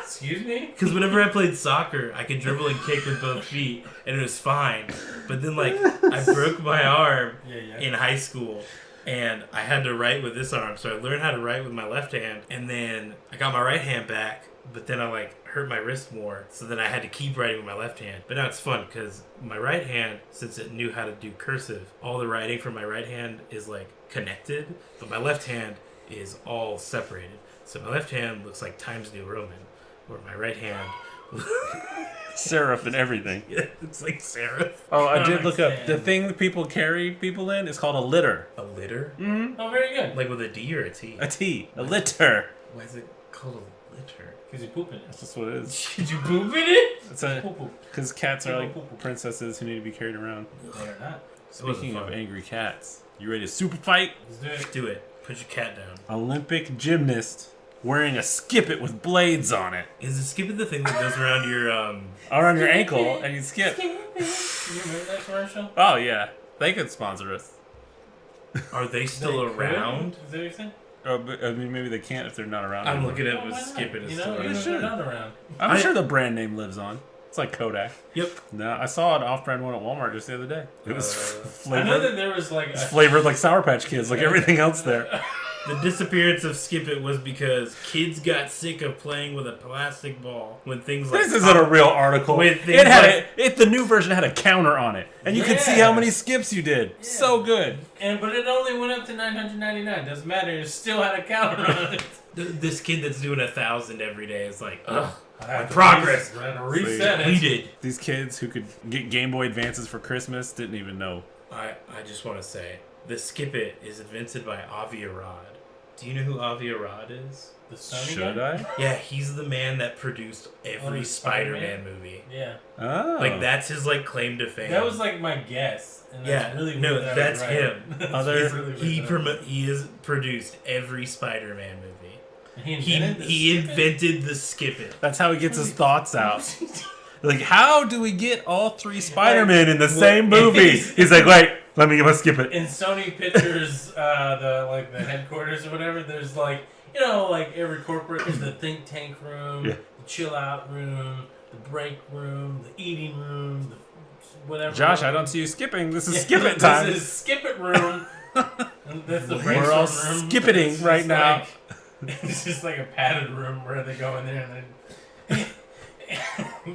Excuse me? Because whenever I played soccer, I could dribble and kick with both feet, and it was fine. But then, like, I broke my arm in high school, and I had to write with this arm. So I learned how to write with my left hand, and then I got my right hand back, but then I, like, hurt my wrist more. So then I had to keep writing with my left hand. But now it's fun, because my right hand, since it knew how to do cursive, all the writing from my right hand is, like, connected, but my left hand is all separated. So my left hand looks like Times New Roman, where my right hand... Serif and everything. Yeah, it's like serif. Oh, I did look up. The thing people carry people in is called a litter. A litter? Mm-hmm. Oh, very good. Like with a D or a T? A T. A litter. Why is it called a litter? Because you poop in it. That's just what it is. Did you poop in it? It's a Poop. because cats are like princesses who need to be carried around. They are not. Speaking of angry cats, you ready to super fight? Let's do it. Do it. Put your cat down. Olympic gymnast wearing a skip-it with blades on it. Is the skip the thing that goes around your Around your ankle and you skip. You remember that commercial? Oh yeah, they could sponsor us. Are they still around? Is that what you're saying? Oh, but, I mean, maybe they can't if they're not around. I'm anymore. looking at Oh, with why not? skip it. You Is know, still even around. if they're not around. I'm sure the brand name lives on. It's like Kodak. Yep. No, I saw an off-brand one at Walmart just the other day. It was I know that flavored. there was like It's flavored like Sour Patch Kids, like everything else there. The disappearance of Skip It was because kids got sick of playing with a plastic ball when things like This isn't a real article. With things It had like- the new version had a counter on it, and you could see how Yeah. many skips you did. So good. but it only went up to $999. Doesn't matter. It still had a counter on it. This kid that's doing 1,000 every day is like, ugh, I my had to progress. I had to reset We it. did. These kids who could get Game Boy Advances for Christmas didn't even know. I just want to say, the Skip It is invented by Avi Arad. Do you know who Avi Arad is? The Sony Should guy? I? Yeah, he's the man that produced every the Spider-Man Spider-Man? movie. Yeah. Oh. Like, that's his, like, claim to fame. That was like my guess. And that's Yeah, really no, weird that I that's was right. him. That's Other- really weird He that I was he has produced every Spider-Man movie. right. He invented the Skip It. That's how he gets his thoughts out. Like, how do we get all three Spider-Men in the same movie? He's like, wait, let me skip it. In Sony Pictures, the headquarters or whatever, there's like, you know, like every corporate, there's the think tank room, Yeah. the chill out room, the break room, the eating room, the whatever. Josh, room. I don't see you skipping. This is Yeah, skip it time. This is skip it room. And that's the break We're all room. skippeting It's right just now. like- it's just like a padded room where they go in there and then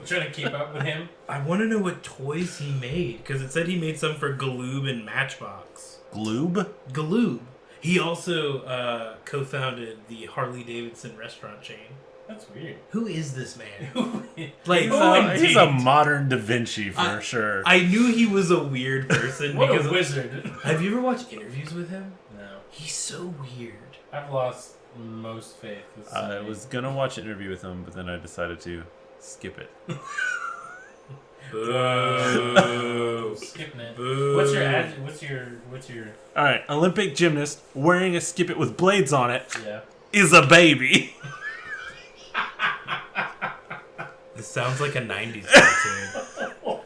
trying to keep up with him. I want to know what toys he made, because it said he made some for Galoob and Matchbox. Gloob? Galoob. He also co-founded the Harley-Davidson restaurant chain. That's weird. Who is this man? Like, he's a modern Da Vinci for sure. I knew he was a weird person. What because a wizard. Have you ever watched interviews with him? No. He's so weird. I've lost most faith with I Sony. was gonna watch an interview with him, but then I decided to skip it. Boo. Skipping it. Boo. What's your All right, Olympic gymnast wearing a skip it with blades on it yeah. is a baby. This sounds like a 90s cartoon.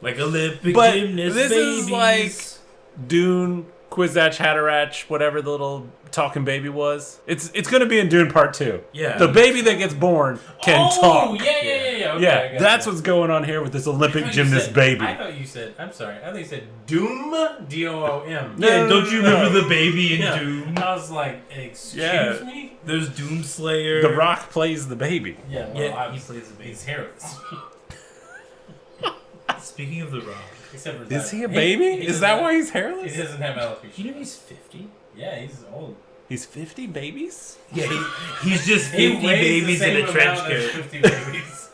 Like Olympic But gymnast this babies. is like Dune Quizatch, Hatteratch, whatever the little talking baby was. It's going to be in Dune Part 2. Yeah. The baby that gets born can talk. Oh, yeah. Okay, Yeah, that's what's going on here with this Olympic gymnast baby. I thought you said Doom, D-O-O-M. Yeah, don't you remember the baby in Doom? I was like, excuse me? There's Doomslayer. The Rock plays the baby. Yeah, He plays the baby. He's hairless. Speaking of The Rock. Is he a baby? Is that why he's He hairless? doesn't have alopecia. You know he's 50? Yeah, he's old. He's 50 babies? Yeah, he's just He 50 weighs babies the in same a trench amount as coat. 50 babies.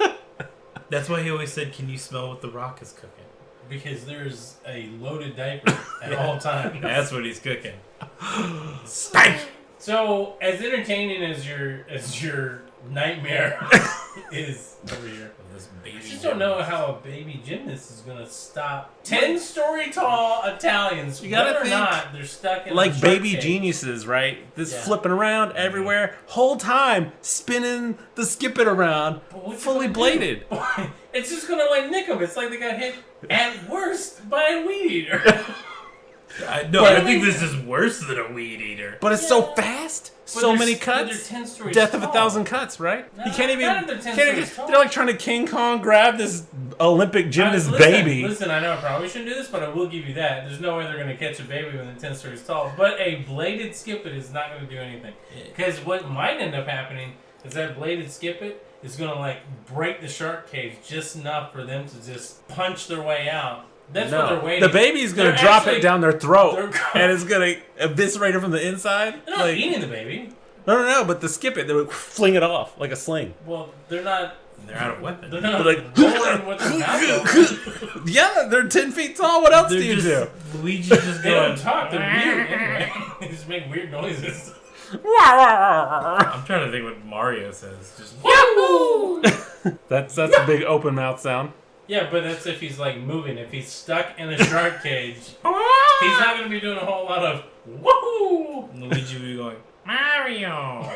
That's why he always said, "Can you smell what The Rock is cooking?" Because there's a loaded diaper at all times. That's what he's cooking. Stank! So, as entertaining as your nightmare is over here, This baby I just don't know how a baby gymnast is gonna stop 10-story tall Italians, You gotta whether or think not they're stuck in a Like shark baby cage. geniuses, right? This Yeah. flipping around everywhere, whole time spinning the skip it around, But what you fully gonna bladed. do? It's just gonna like nick them. It's like they got hit at worst by a weed eater. I But- think this is worse than a weed eater. But it's so fast, so many cuts. They're 10 stories Death of a tall. thousand cuts, right? No, You can't even. not if they're 10 Can't stories even tall. they're like trying to King Kong grab this Olympic gymnast Listen, baby. Listen, I know I probably shouldn't do this, but I will give you that. There's no way they're going to catch a baby when they're 10 stories tall. But a bladed skip it is not going to do anything. Because what might end up happening is that bladed skip it is going to like break the shark cage just enough for them to just punch their way out. That's what they're waiting. The baby's gonna They're drop actually- it down their throat, they're go- and it's gonna eviscerate it from the inside. They're not eating the baby. No, but the skip it, they would fling it off like a sling. Well, they're not. They're out of weapons. They're not They're like, rolling with their mouth open. Yeah, they're 10 feet tall. What else do you do? Luigi's just They going. don't talk. They're weird anyway. They just make weird noises. I'm trying to think what Mario says. Just Wahoo! That's a big open mouth sound. Yeah, but that's if he's like moving. If he's stuck in a shark cage, he's not going to be doing a whole lot of woohoo. Luigi will be going, Mario!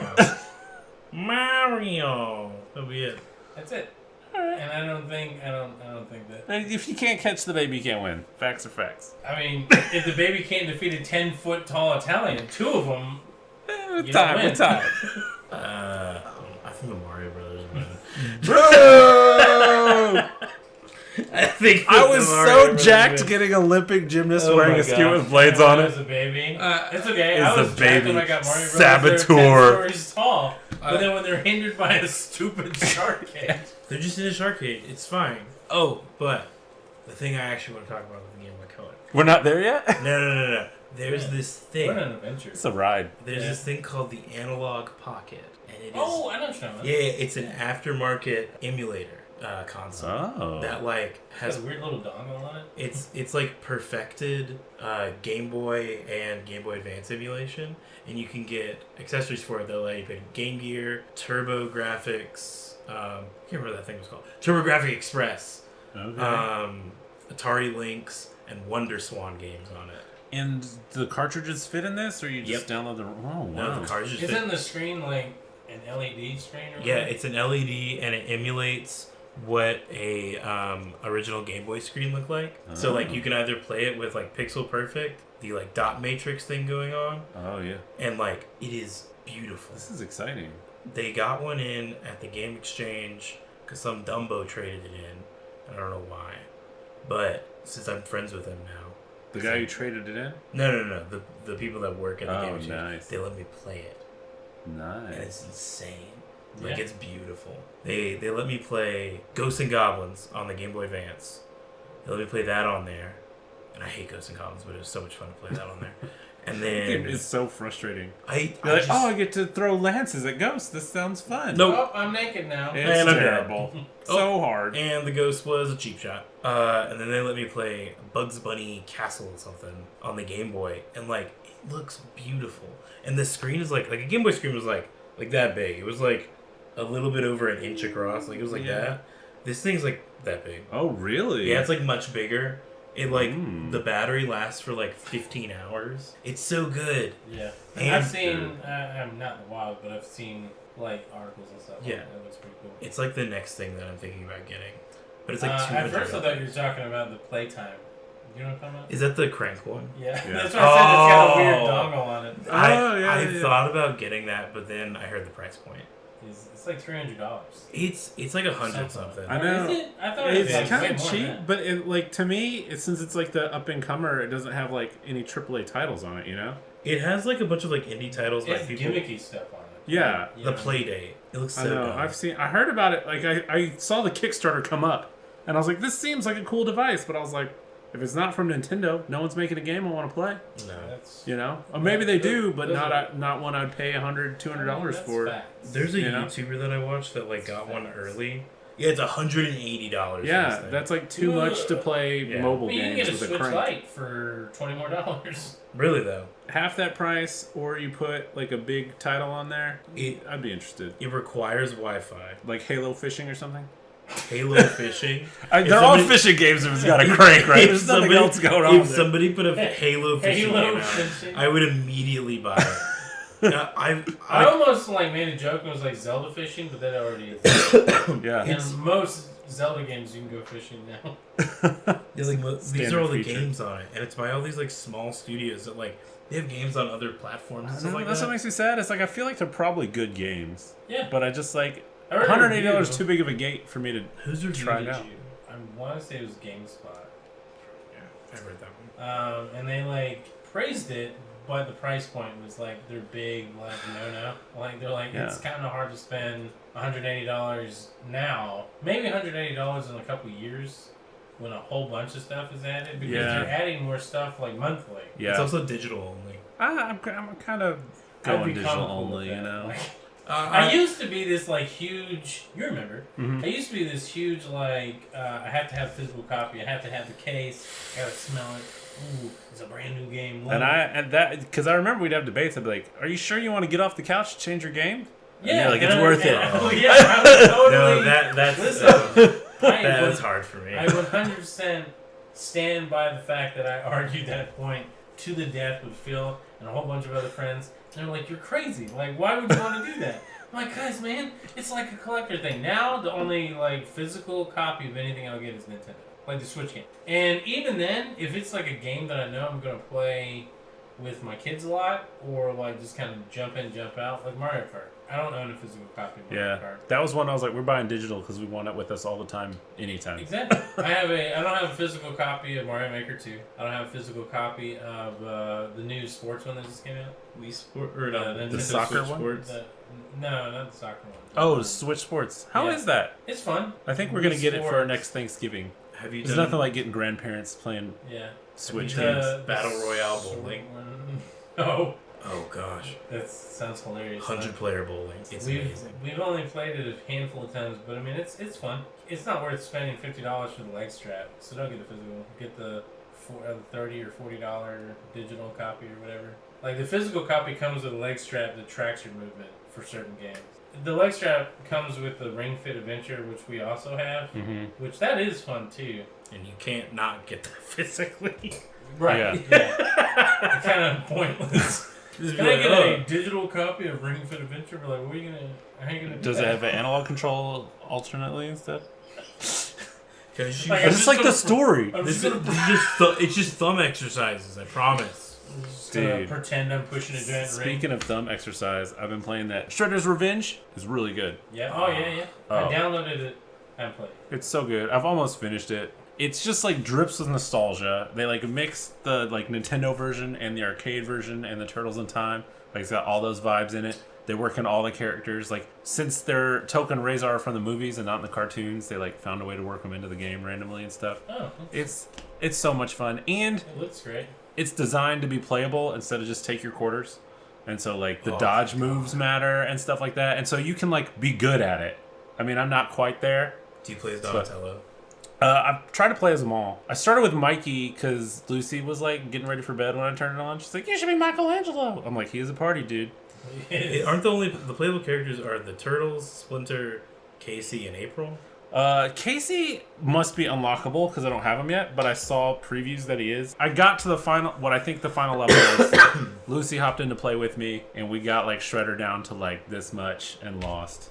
Mario! That'll be it. That's it. And I don't think that. If you can't catch the baby, you can't win. Facts are facts. I mean, if the baby can't defeat a 10-foot tall Italian, two of them. With You time, don't with win. time. I think the Mario Brothers win. Bro! I think I the was Mario so Brothers jacked win. getting Olympic gymnast Oh wearing my a skit God. with blades on As it. a baby, it's okay. is I was the jacked baby when I got Mario Brothers. They're 10 saboteur. stories tall, but then when they're hindered by a stupid shark cage. They're just in a shark cage. It's fine. Oh, but the thing I actually want to talk about with the Game Boy Color. We're not there yet? No. There's this thing. What an adventure! It's a ride. There's this thing called the Analog Pocket, and it is. Oh, I know what you're talking about. Yeah, it's an aftermarket emulator console Oh. that like Has has. a weird little dongle on it. It's like perfected Game Boy and Game Boy Advance emulation, and you can get accessories for it that let you put Game Gear, Turbo Graphics. I can't remember what that thing was called. TurboGrafx Express, Okay. Atari Lynx, and Wonder Swan games on it. And the cartridges fit in this, or you just Yep. download the? Oh No, wow! the cartridges. Isn't the screen like an LED screen or Yeah, something? it's an LED and it emulates what a original Game Boy screen looked like. So like Oh. you can either play it with like pixel perfect, the like dot matrix thing going on, Oh yeah, and like it is beautiful. this is exciting. They got one in at the Game Exchange because some Dumbo traded it in. I don't know why, but since I'm friends with him now. The guy who traded it in. No. The people that work at the Oh, Game Exchange, nice. they let me play it. And Nice. it's insane. Like, Yeah. it's beautiful. They let me play Ghosts and Goblins on the Game Boy Advance. They let me play that on there. And I hate Ghosts and Goblins, but it was so much fun to play that on there. And then It's so frustrating. I You're like, just, oh, I get to throw lances at ghosts. This sounds fun. Nope. Oh, I'm naked now. It's And I'm dead. terrible. So hard. and the ghost was a cheap shot. And then they let me play Bugs Bunny Castle or something on the Game Boy, and like it looks beautiful. And the screen is like a Game Boy screen was like that big. It was like a little bit over an inch across. Like it was like Yeah. that. This thing's like that big. Oh, really? Yeah, it's like much bigger. It like Mm. the battery lasts for like 15 hours. It's so good. Yeah. And- I've seen, I'm not in the wild, but I've seen like articles and stuff. Yeah. That looks pretty cool. It's like the next thing that I'm thinking about getting. But it's like At $200. first I thought you were talking about the playtime You know what I'm talking about? Is that the crank one? Yeah. That's what I said. It's got a weird dongle on it. I thought about getting that, but then I heard the price point. It's like $300. It's like 100 something. I know. Is it? I thought it was It's like kind way of more cheap, than that. but since it's like the up and comer, it doesn't have like any AAA titles on it, you know? It has like a bunch of like indie titles by It has people. gimmicky stuff on it. Yeah. The Playdate. It looks so I know. dumb. I heard about it. Like I saw the Kickstarter come up, and I was like, this seems like a cool device. But I was like, if it's not from Nintendo, no one's making a game I want to play. No. You know, or maybe they do, but those not one I'd pay $100, $200 for. Facts. There's a You know? YouTuber that I watched that like got one early. Yeah, it's $180. Yeah, that's like too much to play mobile You can games get a with a Switch crank. Lite for $20 more. really though. Half that price, or you put like a big title on there. I'd be interested. It requires Wi-Fi. Like Halo Fishing or something. Halo Fishing. They're all fishing games if it's got a crank, right? There's nothing somebody- else going on. If somebody put a Halo Fishing Halo game out, Fishing. I would immediately buy it. I almost like made a joke and was like Zelda fishing, but that already is. Yeah. And most Zelda games you can go fishing now. Yeah, like, these Standard are all the feature. games on it, and it's by all these like small studios that like they have games on other platforms and stuff No, like that's that. what makes me sad. It's like I feel like they're probably good games, Yeah. but I just like I read a $180 review. too big of a gate for me to. Who's review Try it did out. you? I want to say it was GameSpot. Yeah, I read that one. And they like praised it, but the price point was like their big like no. Like they're like it's kind of hard to spend $180 now. Maybe $180 in a couple years when a whole bunch of stuff is added because they're adding more stuff like monthly. Yeah, It's also digital only. I'm kind of I'd going be digital comfortable with only, you that. know. Like, I I used to be this like huge. You remember? Mhm. I used to be this huge like. I have to have a physical copy. I have to have the case. I gotta smell it. Ooh, it's a brand new game. Love it. And that because I remember we'd have debates. I'd be like, "Are you sure you want to get off the couch, change your game?" Yeah, you're like, it's worth it. Oh yeah, I would totally. no, that's Listen, that was hard for me. I 100% stand by the fact that I argued that point to the death with Phil and a whole bunch of other friends. And they're like, "You're crazy! Like, why would you want to do that?" I'm like, guys, man, it's like a collector thing. Now the only like physical copy of anything I'll get is Nintendo, like the Switch game. And even then, if it's like a game that I know I'm gonna play with my kids a lot, or like just kind of jump in, jump out, like Mario Kart. I don't own a physical copy of Mario Yeah, Kart. that was one I was like, we're buying digital because we want it with us all the time, anytime. Exactly. I don't have a physical copy of Mario Maker 2. I don't have a physical copy of the new sports one that just came out. Wii Sport or no, The Nintendo soccer Switch one? Sports. No, not the soccer one. Oh, Switch Sports. How is Yeah. that? It's fun. I think we're gonna Wii get it for our Sports. next Thanksgiving. Have you There's done nothing like getting grandparents playing Yeah. Switch The- games. the Battle Royale sword bowling? one. Oh, Oh gosh, that sounds hilarious. 100-player bowling. It's amazing. We've only played it a handful of times, but I mean it's fun. It's not worth spending $50 for the leg strap, so don't get the physical. Get the $30 or $40 digital copy or whatever. Like the physical copy comes with a leg strap that tracks your movement for certain games. The leg strap comes with the Ring Fit Adventure, which we also have, Mm-hmm. which that is fun too. And you can't not get that physically. Right. Yeah. It's kind of pointless. Just Can be I like, get "Oh." a digital copy of Ring Fit Adventure? We're like, what are you gonna? How are you gonna? Do Does it that? have an analog control alternately instead? Cause you, Like, I I'm just just like gonna- the story. I'm this just is, gonna, this is just it's just thumb exercises. I promise. just gonna Dude. pretend I'm pushing a giant ring. Speaking of thumb exercise, I've been playing that. Shredder's Revenge is really good. Yeah. Oh yeah. Oh. I downloaded it and played. It's so good. I've almost finished it. It's just like drips with nostalgia. They like mix the like Nintendo version and the arcade version and the Turtles in Time. Like it's got all those vibes in it. They work in all the characters. Like since they're Token Razor from the movies and not in the cartoons, they like found a way to work them into the game randomly and stuff. Oh, It's so much fun, and it looks great. it's designed to be playable instead of just take your quarters. And so like the Oh, dodge my moves matter and stuff like that. And so you can like be good at it. I mean, I'm not quite there. Do you play as Donatello? I've tried to play as them all. I started with Mikey because Lucy was like getting ready for bed when I turned it on. She's like, "You should be Michelangelo." I'm like, "He is a party dude." Aren't the playable characters are the Turtles, Splinter, Casey, and April? Casey must be unlockable because I don't have him yet, but I saw previews that he is. I got to the final, what I think the final level was. Lucy hopped in to play with me, and we got like Shredder down to like this much and lost.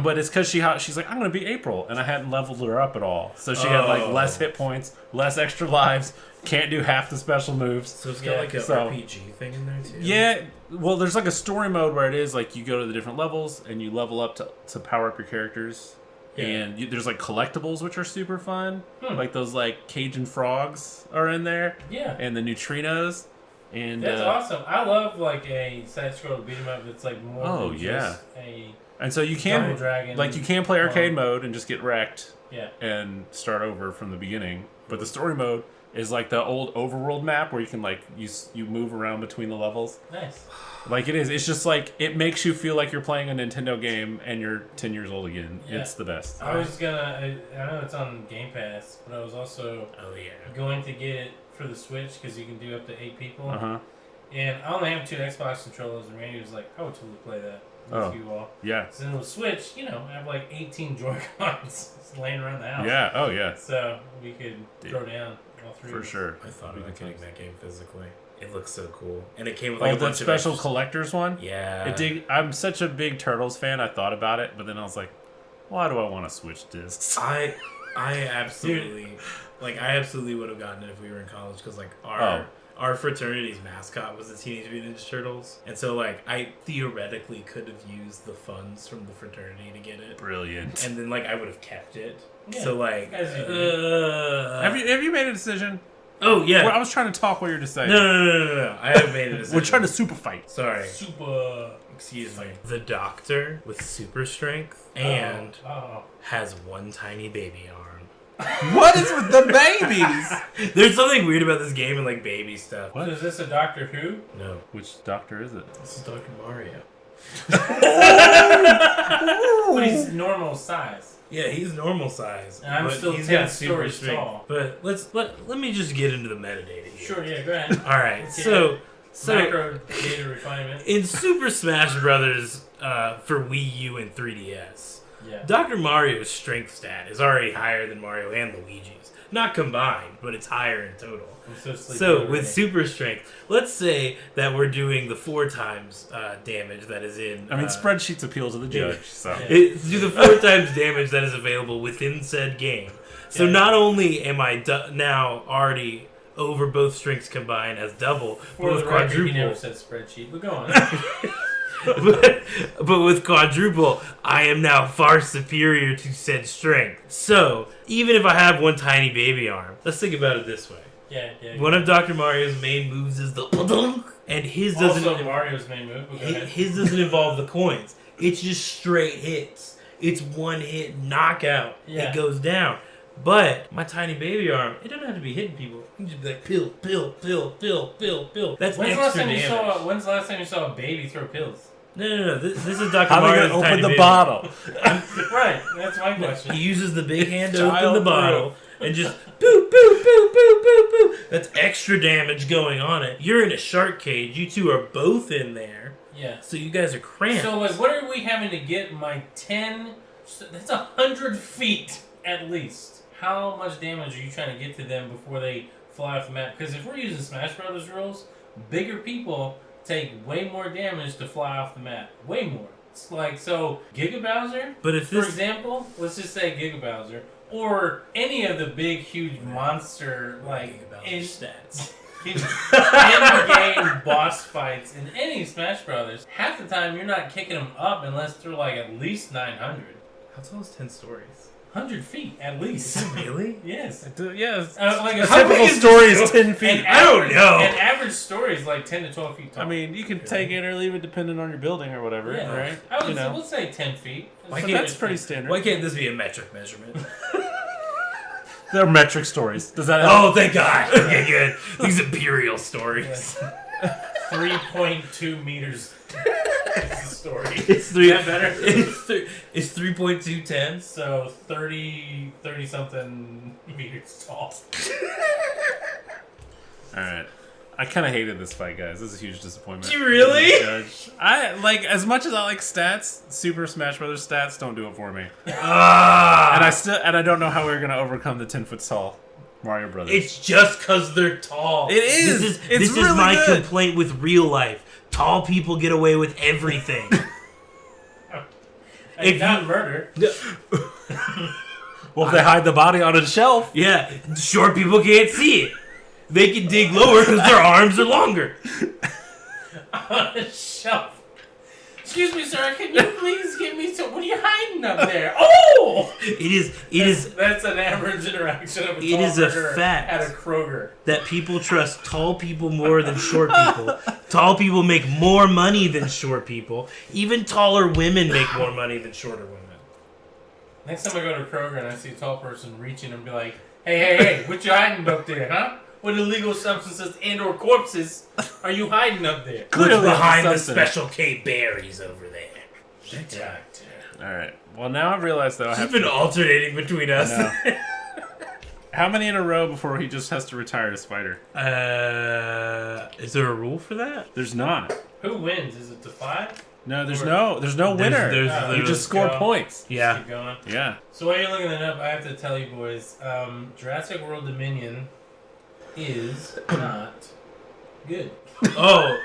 But it's because she's like, I'm gonna be April, and I hadn't leveled her up at all, so she had like less hit points, less extra lives, can't do half the special moves. So it's got like an RPG thing in there too. Yeah, well, there's like a story mode where it is like you go to the different levels and you level up to power up your characters. Yeah. And there's like collectibles which are super fun, like those like Cajun frogs are in there. Yeah, and the neutrinos. And that's awesome. I love like a side-scroll beat 'em up that's like more than just a. And so you can like you can play arcade mode and just get wrecked. Yeah. And start over from the beginning. But the story mode is like the old overworld map where you can like you move around between the levels. Nice. Like it is. It's just like it makes you feel like you're playing a Nintendo game and you're 10 years old again. Yeah. It's the best. I was gonna. I know it's on Game Pass, but I was also going to get it for the Switch because you can do up to 8 people. And I only have 2 Xbox controllers, and Randy was like, "I would totally play that with you all." Yeah. So then with Switch, I have like 18 Joy-Cons laying around the house. Yeah. Oh yeah. So we could throw down all 3. For sure. I thought about getting that game physically. It looks so cool, and it came with like a bunch special of collector's one. Yeah. It did. I'm such a big Turtles fan. I thought about it, but then I was like, why do I want to switch discs? I absolutely I absolutely would have gotten it if we were in college because like our fraternity's mascot was the Teenage Mutant Ninja Turtles, and so like I theoretically could have used the funds from the fraternity to get it. Brilliant. And then like I would have kept it. Yeah. So like, have you made a decision? Oh yeah. Well, I was trying to talk while you were deciding. No. I have made a decision. We're trying to super fight. Sorry. Excuse me. The Doctor with super strength and has one tiny baby arm. What is with the babies? There's something weird about this game and like baby stuff. What is this? A Doctor Who? No. Which Doctor is it? This is Dr. Mario. But he's normal size. Yeah, he's normal size. And I'm still he's 10 got super stories strength. tall. But let me just get into the metadata here. Sure, yeah, go ahead. All right, Okay. so Macro data refinement. In Super Smash Brothers for Wii U and 3DS, Dr. Mario's strength stat is already higher than Mario and Luigi's. Not combined, but it's higher in total. So with super strength, let's say that we're doing the 4 times damage that is in... I mean, spreadsheets appeal to the judge, so... do the 4 times damage that is available within said game. So not only am I now already over both strengths combined as double, but with quadruple... You never said spreadsheet, but go on. but with quadruple, I am now far superior to said strength. So, even if I have one tiny baby arm, let's think about it this way. Yeah. One of Dr. Mario's main moves is the and his doesn't. Also, Mario's main move. His doesn't involve the coins. It's just straight hits. It's one hit knockout. Yeah. It goes down. But my tiny baby arm, it doesn't have to be hitting people. You can just be like pill. That's extra damage. When's the last time you saw a baby throw pills? No. This is Dr. How Mario's are they tiny open the baby. bottle? Right, that's my question. He uses the big hand to open the bottle and just boo. That's extra damage going on it. You're in a shark cage. You two are both in there. Yeah. So you guys are cramped. So like, what are we having to get my 10? That's 100 feet at least. How much damage are you trying to get to them before they fly off the map? Because if we're using Smash Brothers rules, bigger people take way more damage to fly off the map. Way more. It's like, so Giga Bowser, for example, let's just say Giga Bowser, or any of the big, huge monster, like, stats. in-game boss fights in any Smash Brothers, half the time you're not kicking them up unless they're like at least 900. How tall is 10 stories? 100 feet, at least. Really? Yes. Yes. Like a typical story is 10 feet. I don't know. An average story is like 10 to 12 feet tall. I mean, you can take it or leave it depending on your building or whatever, right? I would we'll say 10 feet. That's pretty standard. Why can't this be a metric measurement? They're metric stories. Does that help? Oh, thank God. Okay, good. These imperial stories. 3.2 meters. It's the story. It's three. Is that better? It's 3.210. So 30 something meters tall. Alright. I kind of hated this fight, guys. This is a huge disappointment. You really? I like, as much as I like stats, Super Smash Brothers stats don't do it for me. And I don't know how we're gonna overcome the 10 foot tall Mario Brothers. It's just because they're tall. It is. This is really my good. complaint with real life. Tall people get away with everything. If not you murder. Well, if they hide the body on a shelf. Yeah, short people can't see it. They can dig lower because their arms are longer. On a shelf. Excuse me, sir. Can you please give me some? What are you hiding up there? Oh! That's an average interaction of a tall murderer fact at a Kroger. That people trust tall people more than short people. Tall people make more money than short people. Even taller women make more money than shorter women. Next time I go to Kroger and I see a tall person reaching and be like, hey, what you hiding up there, huh? What illegal substances and or corpses are you hiding up there? What's behind the Special K berries over there? Alright. Well, now I've realized that I have been alternating between us. How many in a row before he just has to retire to Spider? Is there a rule for that? There's not. Who wins? Is it the 5? No, there's no winner. You just score points. Yeah. Keep going. Yeah. So while you're looking that up, I have to tell you boys, Jurassic World Dominion is not good. Oh,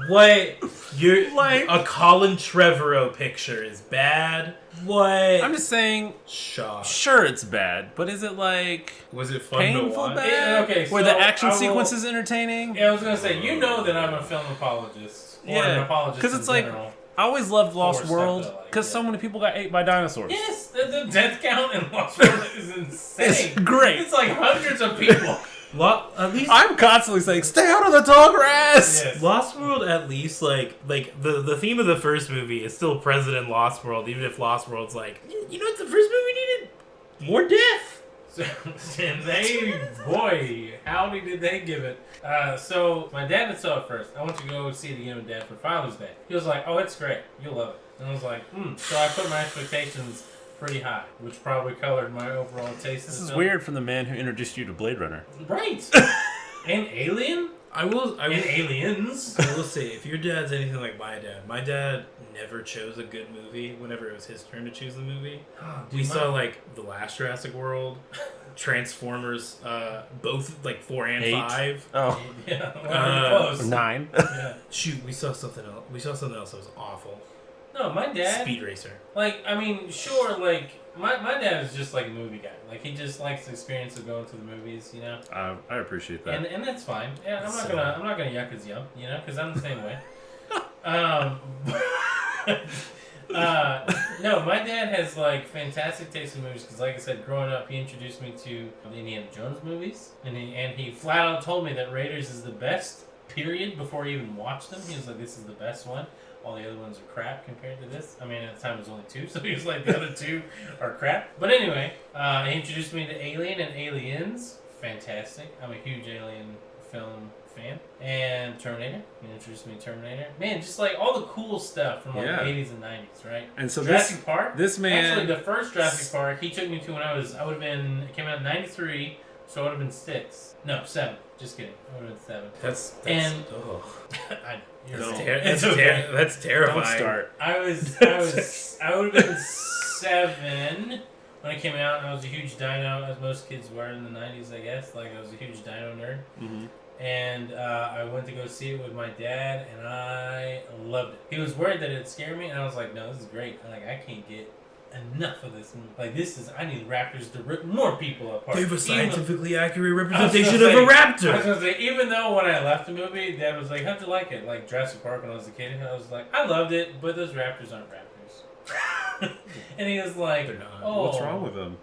what? You're like a Colin Trevorrow picture is bad. What? I'm just saying. Shock. Sure, it's bad, but is it like was it fun painful to watch? bad? Okay, were so the action sequences entertaining? Yeah, I was gonna say that I'm a film apologist. Or an apologist because it's like general. I always loved Lost World because so many people got ate by dinosaurs. Yes, the death count in Lost World is insane. It's great. It's like hundreds of people. At least I'm constantly saying, "Stay out of the tall grass." Yes. Lost World, at least like the theme of the first movie is still present in Lost World, even if Lost World's like, you know what the first movie needed? More death. And boy, howdy did they give it. So my dad had saw it first. I went to go see it again with Dad for Father's Day. He was like, "Oh, it's great. You'll love it." And I was like, So I put my expectations pretty high, which probably colored my overall taste. This is weird from the man who introduced you to Blade Runner. Right. And Alien. And Aliens. I will say, if your dad's anything like my dad never chose a good movie whenever it was his turn to choose the movie. We saw like the last Jurassic World, Transformers, both like 4 and 8. 5. Oh, yeah, close. 9. Yeah. Shoot, we saw something else. We saw something else that was awful. No, my dad. Speed Racer. Like, I mean, sure, like my dad is just like a movie guy. Like he just likes the experience of going to the movies, you know. I appreciate that. And that's fine. Yeah, I'm not gonna yuck his yum, you know, because I'm the same way. No, my dad has like fantastic taste in movies because, like I said, growing up, he introduced me to the Indiana Jones movies, and he flat out told me that Raiders is the best. Period. Before he even watched them, he was like, "This is the best one. All the other ones are crap compared to this." I mean, at the time it was only 2, so he was like, "The other 2 are crap." But anyway, he introduced me to Alien and Aliens. Fantastic. I'm a huge Alien film fan. And Terminator. He introduced me to Terminator. Man, just like all the cool stuff from like the 80s and 90s, right? And so Jurassic Park. This man. Actually, the first Jurassic Park he took me to when I would have been. It came out in '93, so I would have been 6. No, 7. Just kidding. I would have been 7. That's that's terrifying. Don't start. I would have been 7 when it came out, and I was a huge dino, as most kids were in the 90s, I guess. Like, I was a huge dino nerd. Mm-hmm. And I went to go see it with my dad, and I loved it. He was worried that it'd scare me, and I was like, no, this is great. Like, I can't get enough of this movie. Like, I need raptors to rip more people apart. They have a scientifically accurate representation of a raptor. I was going to say, even though when I left the movie, Dad was like, how'd you like it? Like, Jurassic Park when I was a kid, I was like, I loved it, but those raptors aren't raptors. And he was like, they're not. Oh. What's wrong with them?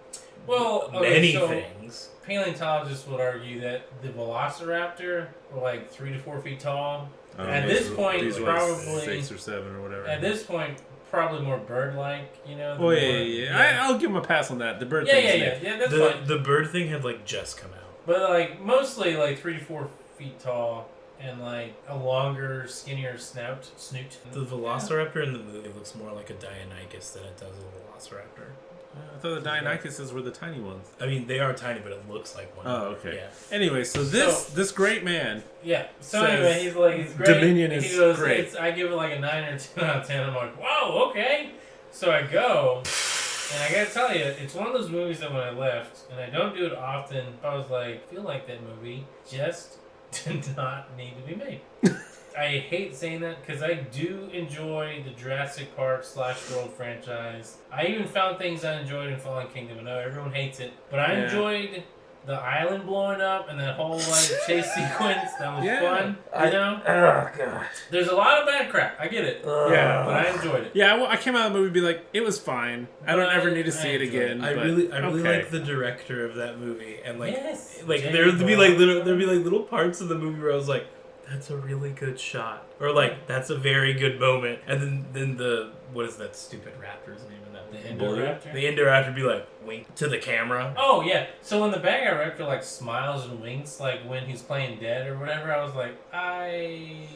Well, many things. Paleontologists would argue that the Velociraptor were like 3 to 4 feet tall. At these this point, these were probably like 6 or 7 or whatever. At this point, probably more bird-like, you know. Oh yeah. I'll give him a pass on that. The bird thing. Yeah. That's fine. The bird thing had like just come out, but like mostly like 3 to 4 feet tall and like a longer, skinnier snoot. The Velociraptor in the movie looks more like a Deinonychus than it does a Velociraptor. I thought the Dionychuses were the tiny ones. I mean, they are tiny, but it looks like one. Oh, okay. Yeah. Anyway, so this great man. Yeah. So says anyway, he's like, he's great. Dominion is he goes, great. I give it like a 9 or 10 out of 10. I'm like, whoa, okay. So I go, and I gotta tell you, it's one of those movies that when I left, and I don't do it often, I was like, I feel like that movie just did not need to be made. I hate saying that because I do enjoy the Jurassic Park / World franchise. I even found things I enjoyed in Fallen Kingdom. I know everyone hates it, but I enjoyed the island blowing up and that whole like chase sequence. That was fun. You know? Oh god. There's a lot of bad crap. I get it. Yeah, but I enjoyed it. Yeah, well, I came out of the movie and be like, it was fine. I don't ever need to see it again. I but really okay. like the director of that movie, and like Jamie there'd be like little parts of the movie where I was like, that's a really good shot, or like that's a very good moment, and then the what is that stupid raptor's name in that? The Indoraptor? The Indoraptor be like wink to the camera. Oh yeah. So when the bad guy raptor like smiles and winks like when he's playing dead or whatever, I was like, I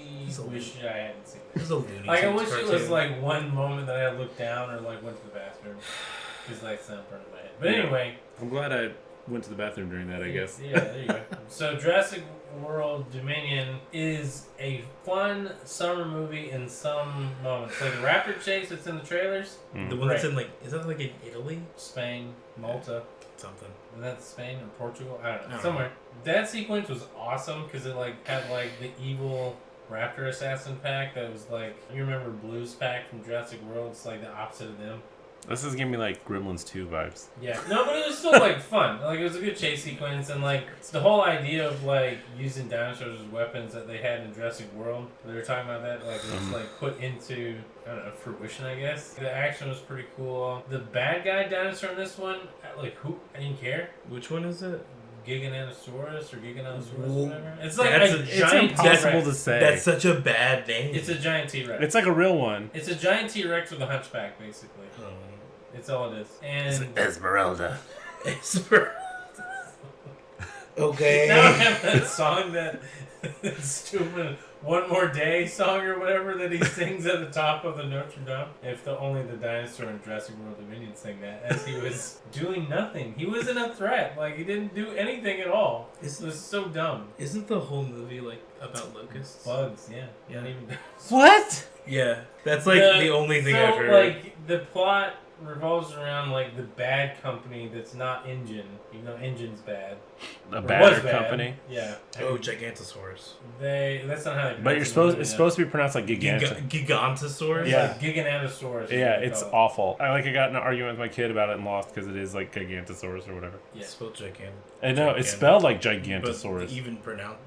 wish I hadn't seen that. It was a Looney Tunes Like I wish cartoon. it was like one moment that I looked down or like went to the bathroom because like something in my head. But anyway, I'm glad I went to the bathroom during that, I guess. Yeah, there you go. So Jurassic World Dominion is a fun summer movie in some moments. Like the raptor chase that's in the trailers. The one that's in like, is that like in Italy? Spain, Malta. Something. Was that Spain or Portugal? I don't know. I don't Somewhere. That sequence was awesome because it like had like the evil raptor assassin pack that was like, you remember Blue's pack from Jurassic World? It's like the opposite of them. This is giving me like Gremlins 2 vibes. Yeah. No, but it was still like fun. Like it was a good chase sequence and like the whole idea of like using dinosaurs as weapons that they had in Jurassic World. They were talking about that, like it was like put into I don't know, fruition I guess. The action was pretty cool. The bad guy dinosaur in this one, like who I didn't care. Which one is it? Giganotosaurus or Giganotosaurus Well, or whatever. It's like that's a it's giant impossible T-Rex. to say. That's such a bad name. It's a giant T-Rex. It's like a real one. It's a giant T-Rex with a hunchback, basically. Oh. It's all it is. And Esmeralda. Okay. now I have that song that stupid One More Day song or whatever that he sings at the top of the Notre Dame. If only the dinosaur in Jurassic World Dominion sang that as he was doing nothing. He wasn't a threat. Like he didn't do anything at all. It was so dumb. Isn't the whole movie like about locusts? Bugs, yeah. Yeah. Not even What? Yeah, that's like the only thing I've heard. Like the plot revolves around like the bad company that's not Engine, even though Engine's bad. A Or badder was bad. company. Yeah. Oh, Gigantosaurus. That's not how they. But it's supposed to be pronounced like Giganta. Gigantosaurus? Yeah. Like Giganotosaurus. Yeah, it's awful. I got in an argument with my kid about it and lost because it is like Gigantosaurus or whatever. Yeah. It's spelled gigant. I know, it's spelled like Gigantosaurus. But even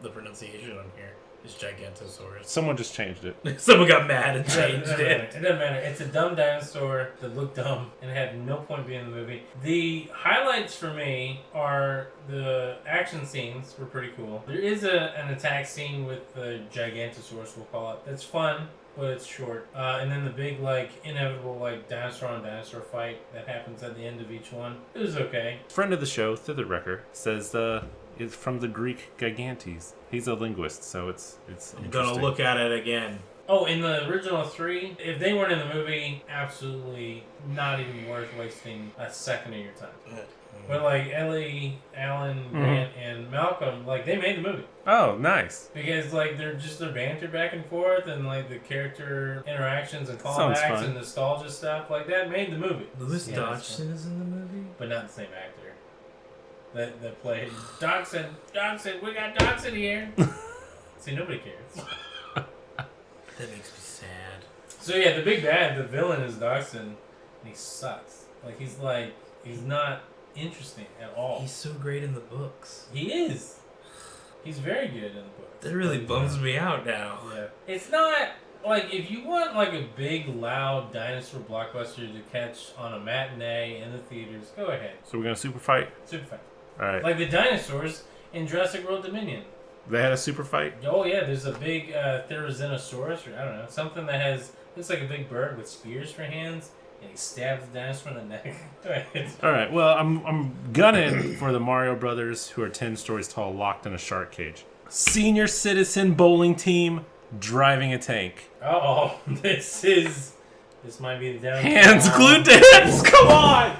the pronunciation on here is Gigantosaurus. Someone just changed it. Someone got mad and It changed doesn't it. matter. It doesn't matter. It's a dumb dinosaur that looked dumb and had no point being in the movie. The highlights for me are the action scenes were pretty cool. There is an attack scene with the Gigantosaurus, we'll call it. That's fun, but it's short. And then the big, like, inevitable, like, dinosaur on dinosaur fight that happens at the end of each one. It was okay. Friend of the show, Thither Wrecker, says it's from the Greek Gigantes. He's a linguist, so it's I'm gonna look at it again. Oh, in the original 3, if they weren't in the movie, absolutely not even worth wasting a second of your time. But like Ellie, Alan, Grant, and Malcolm, like they made the movie. Oh, nice. Because like they're banter back and forth and like the character interactions and Sounds callbacks fun. and nostalgia stuff, like that made the movie. Louis Yeah, Dodgson is in the movie? But not the same actor. That played Dodgson, we got Dodgson here. See, nobody cares. That makes me sad. So yeah, the big bad, the villain is Dodgson, and he sucks. Like he's not interesting at all. He's so great in the books. He is. He's very good in the book. That really bums me out now. Yeah. It's not like if you want like a big loud dinosaur blockbuster to catch on a matinee in the theaters, go ahead. So we're gonna super fight. Superfight. Alright. Like the dinosaurs in Jurassic World Dominion. They had a super fight? Oh yeah, there's a big Therizinosaurus, or I don't know, something that looks like a big bird with spears for hands, and he stabs the dinosaur in the neck. Go ahead. Alright, well I'm gunning for the Mario Brothers who are 10 stories tall locked in a shark cage. Senior citizen bowling team driving a tank. Oh, this might be the down. Hands glued to hips, come on!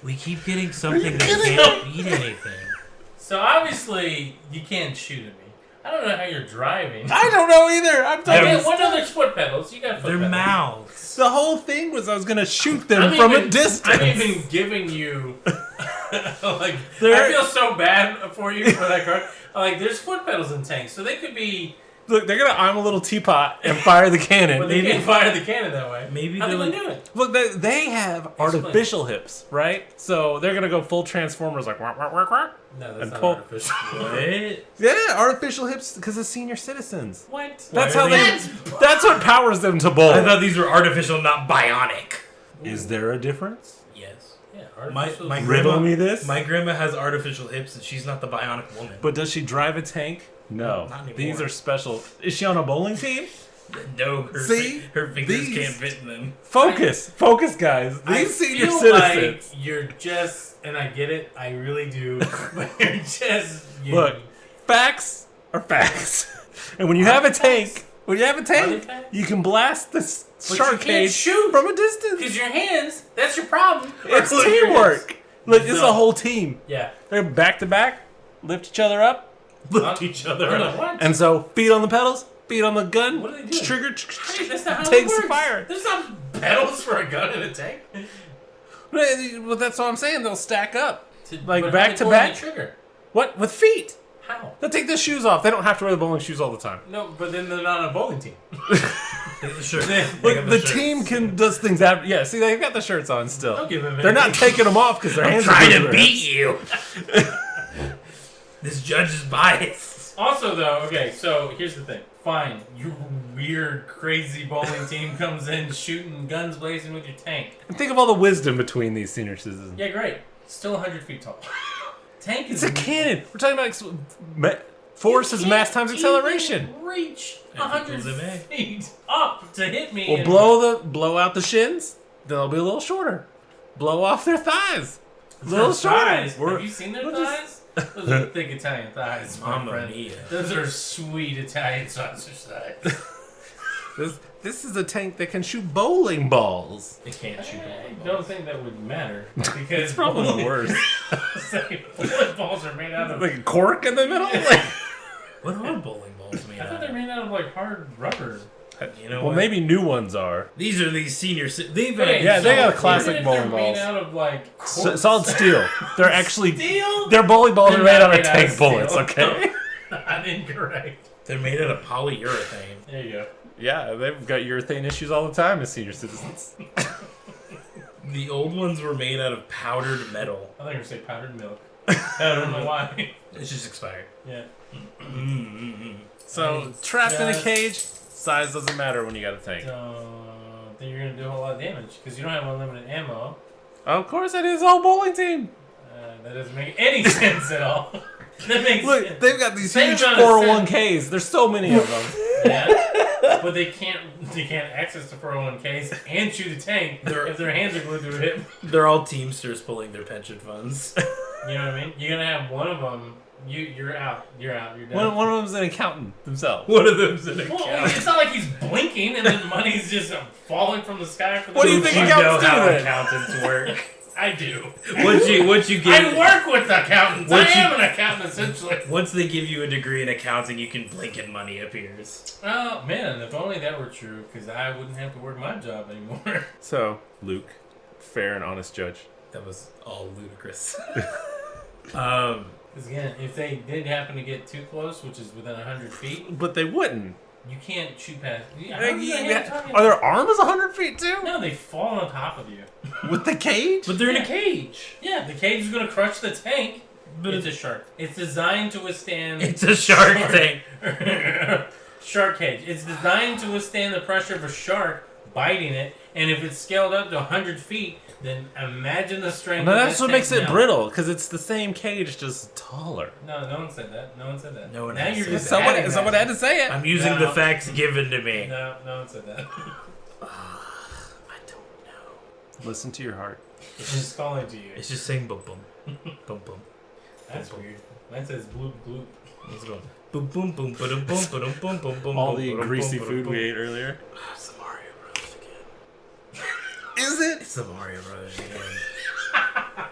We keep getting something that can't eat anything. So obviously you can't shoot at me. I don't know how you're driving. I don't know either. I'm Okay, what other foot pedals? You got foot Their pedals. mouths. The whole thing was I was gonna shoot them from a distance. I'm even giving you Like, I feel so bad for you for that card. Like, there's foot pedals in tanks, so they could be. Look, they're gonna arm a little teapot and fire the cannon. But they can't fire the cannon that way. Maybe how they're they like, gonna do it? Look, they have artificial hips, right? So they're gonna go full Transformers, like wah, wah, wah, wah. No, that's not pull- artificial. what? Yeah, artificial hips because of senior citizens. What? That's Why how are they. they- That's what powers them to bowl. I thought these were artificial, not bionic. Is there a difference? Yes. Yeah, My artificial. Riddle grandma, me this. My grandma has artificial hips, and she's not the bionic woman. But does she drive a tank? No. Not anymore. These are special. Is she on a bowling team? No, See? her fingers These- can't fit in them. Focus, guys. I These senior feel citizens. like you're just, and I get it, I really do, but you're just. Look, facts are facts. And when you have a tank, Are they facts? you can blast the But shark you can't cage shoot. from a distance. Because your hands, that's your problem. It's Look, your teamwork. hands. Look, it's No. a whole team. Yeah. They're back to back, lift each other up, Lift each other I don't up. know, what? and so feet on the pedals, feet on the gun. What are they doing? Trigger. Hey, that's not how takes it the works. fire. There's not pedals for a gun in a tank. Well, that's what I'm saying. They'll stack up. Like, But back how to they pull back? the trigger? What? With feet. How? They'll take the shoes off. They don't have to wear the bowling shoes all the time. No, but then they're not on a bowling team. Sure. Look, the team does things out. Yeah, see, they've got the shirts on still. Don't give them They're not taking them off because their hands are trying glued to their beat hips. you. This judge is biased. Also, though, okay, so here's the thing. Fine, your weird, crazy bowling team comes in shooting guns blazing with your tank. And think of all the wisdom between these senior citizens. Yeah, great. Still 100 feet tall. Tank is. It's a cannon. We're talking about force is mass times acceleration. Reach Everything's 100 a man. feet up to hit me. We'll and blow out the shins. They'll be a little shorter. Blow off their thighs. Little Their thighs. shorter. Have you seen their we're thighs? Those are thick Italian thighs, my Mamma friend. mia. Those are sweet Italian sausage thighs. This is a tank that can shoot bowling balls. They can't shoot I bowling don't balls. think that would matter because It's probably the worst. Bowling balls are made out of. Like a cork in the middle. Like, What are bowling balls made I thought out they're of? made out of like hard rubber. You know well, what? maybe new ones are. These are these senior. They've Wait, Yeah, they got so classic even if bowling they're balls. Made out of like quartz, Solid steel. They're actually steel. their bowling balls They're are made not out of made out tank of steel. bullets. Okay. Not incorrect. They're made out of polyurethane. There you go. Yeah, they've got urethane issues all the time as senior citizens. The old ones were made out of powdered metal. I thought you were gonna say powdered milk. I don't know why. It's just expired. Yeah. So It's trapped in a just- cage, size doesn't matter when you got a tank. Don't think you're gonna do a whole lot of damage because you don't have unlimited ammo. Of course, it is all bowling team. That doesn't make any sense at all. That makes Look, sense. they've got these Same huge amount of 401ks. There's so many of them. Yeah. But they can't access the 401ks and shoot a tank if their hands are glued to a hip. They're all Teamsters pulling their pension funds. You know what I mean? You're gonna have one of them. You're out. You're done. One of them's an accountant themselves. One of them's an Well, accountant. it's not like he's blinking and then money's just falling from the sky. For the What do you Don't think you know accountants do how then? accountants work? I do. Once you I get work with accountants. Once I you- am an accountant essentially. once they give you a degree in accounting, you can blink and money appears. Oh man, if only that were true, because I wouldn't have to work my job anymore. So, Luke, fair and honest judge. That was all ludicrous. Because again, if they did happen to get too close, which is within 100 feet, But they wouldn't. you can't shoot past. Are their arms 100 feet too? No, they fall on top of you. With the cage? But they're in Yeah. a cage. Yeah, the cage is going to crush the tank. But It's a shark. It's designed to withstand. It's a shark tank. Shark cage. It's designed to withstand the pressure of a shark biting it, and if it's scaled up to 100 feet, then imagine the strength. No, of that's that what makes tank it now. brittle, because it's the same cage, just taller. No, no one said that. No one said that. No one now has you're said just that. adding Someone that. had to say it. I'm using No. the facts given to me. No, no one said that. I don't know. Listen to your heart. It's just calling to you. It's just saying boom boom. Boom boom. That's weird. Mine says bloop bloop. Let's go. Boom boom boom boom boom boom boom boom boom. All boom, the boom, greasy boom, food boom, we boom. ate earlier. It's the Mario Brothers again. Is it? It's the Mario Brothers again.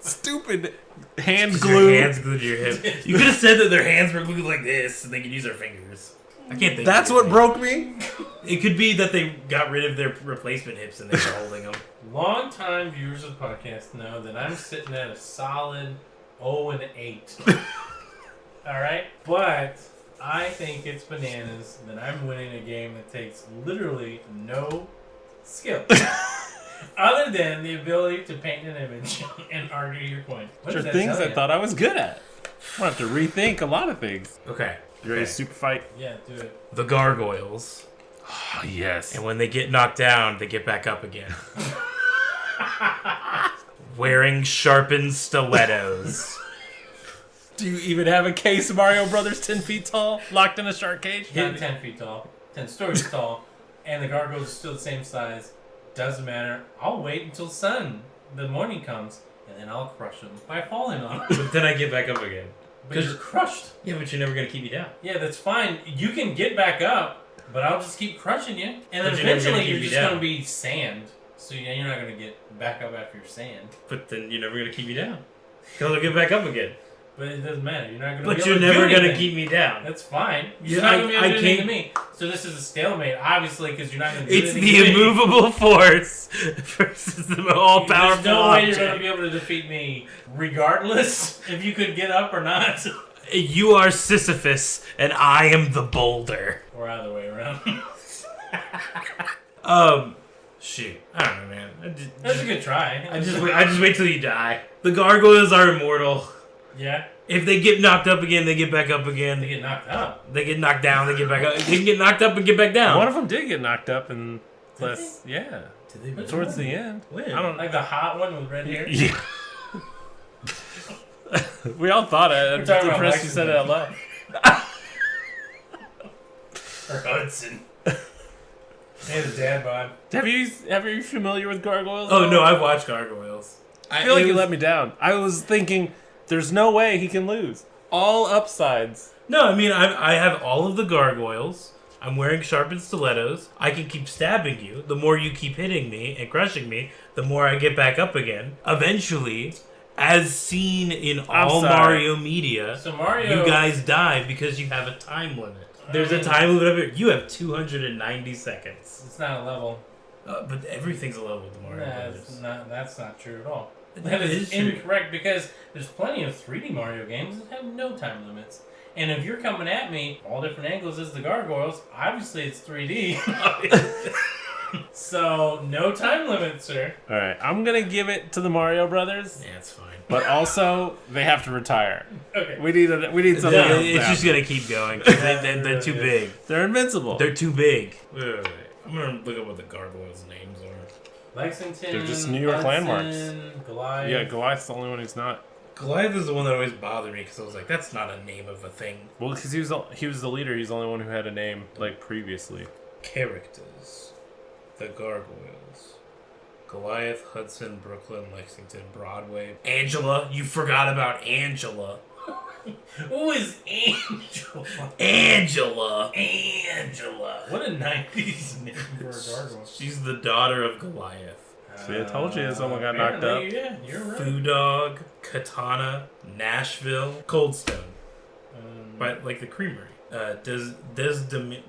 Stupid hand Your glue. hands glued to your hip. You could have said that their hands were glued like this, and they could use their fingers. I can't think. That's of what anything. broke me. It could be that they got rid of their replacement hips and they're holding them. Long-time viewers of the podcast know that I'm sitting at a solid 0-8. Alright? But I think it's bananas that I'm winning a game that takes literally no skill. Other than the ability to paint an image and argue your point. What Which does are that things tell I you? thought I was good at. I'm going to have to rethink a lot of things. Okay. You ready to super fight? Yeah, do it. The gargoyles. Oh, yes. And when they get knocked down, they get back up again. Wearing sharpened stilettos. Do you even have a case of Mario Brothers 10 feet tall, locked in a shark cage? Not 10 feet tall. 10 stories tall. And the gargoyles are still the same size. Doesn't matter. I'll wait until the morning comes, and then I'll crush them by falling on them. But then I get back up again. But you're crushed. Yeah, but you're never going to keep me down. Yeah, that's fine. You can get back up, but I'll just keep crushing you. And then But you're never gonna eventually keep you're me just down. going to be sand. So you're not going to get back up after your sand. But then you're never going to keep me down. Because I'll get back up again. But it doesn't matter. You're not going to But be you're able to never do going to anything. keep me down. That's fine. Yeah, You're not going to be able I to do anything to can't- me. So this is a stalemate, obviously, because you're not going to do It's anything the to me. immovable force versus the all-powerful There's no way you're object. going to be able to defeat me, regardless if you could get up or not. You are Sisyphus, and I am the boulder. Or either way around. Shoot. I don't know, man. That's a good try. I just wait till you die. The gargoyles are immortal. Yeah, If they get knocked up again, they get back up again. they get knocked up. They get knocked down, they get back up. They can get knocked up and get back down. One of them did get knocked up, and plus, yeah, Did they really? towards the end. When? I don't. Like the hot one with red hair. Yeah. We all thought it. I'm We're just talking about impressed you said it out loud. Or Hudson. Hey, the dad bod. Are you familiar with gargoyles? Oh, no, I've watched Gargoyles. I feel like you let me down. I was thinking, there's no way he can lose. All upsides. No, I mean, I have all of the gargoyles. I'm wearing sharpened stilettos. I can keep stabbing you. The more you keep hitting me and crushing me, the more I get back up again. Eventually, as seen in all sorry. Mario media, So Mario. you guys die because you have a time limit. There's a time limit of it. You have 290 seconds. It's not a level. But everything's a level with the Mario Brothers. That's not true at all. That That is is true. incorrect because there's plenty of 3D Mario games that have no time limits. And if you're coming at me all different angles as the gargoyles, obviously it's 3D. So no time limit, sir. All right, I'm gonna give it to the Mario Brothers, Yeah, it's fine. but also they have to retire. Okay. We need something else. It's to just happen. gonna keep going. 'Cause they're too big. They're invincible. They're too big. Wait. I'm gonna look up what the gargoyles' names are. Lexington. They're just New York Hudson, landmarks. Goliath. Yeah, Goliath's the only one who's not. Goliath is the one that always bothered me because I was like, that's not a name of a thing. Well, because he was the leader. He's the only one who had a name like previously. Characters. The gargoyles. Goliath, Hudson, Brooklyn, Lexington, Broadway. Angela. You forgot about Angela. Who is Angela? Angela. Angela. What a 90s name for a gargoyle. She's the daughter of Goliath. See, I told you someone got knocked apparently, up. Yeah, you're right. Foo Dog, Katana, Nashville, Coldstone. But like the creamery.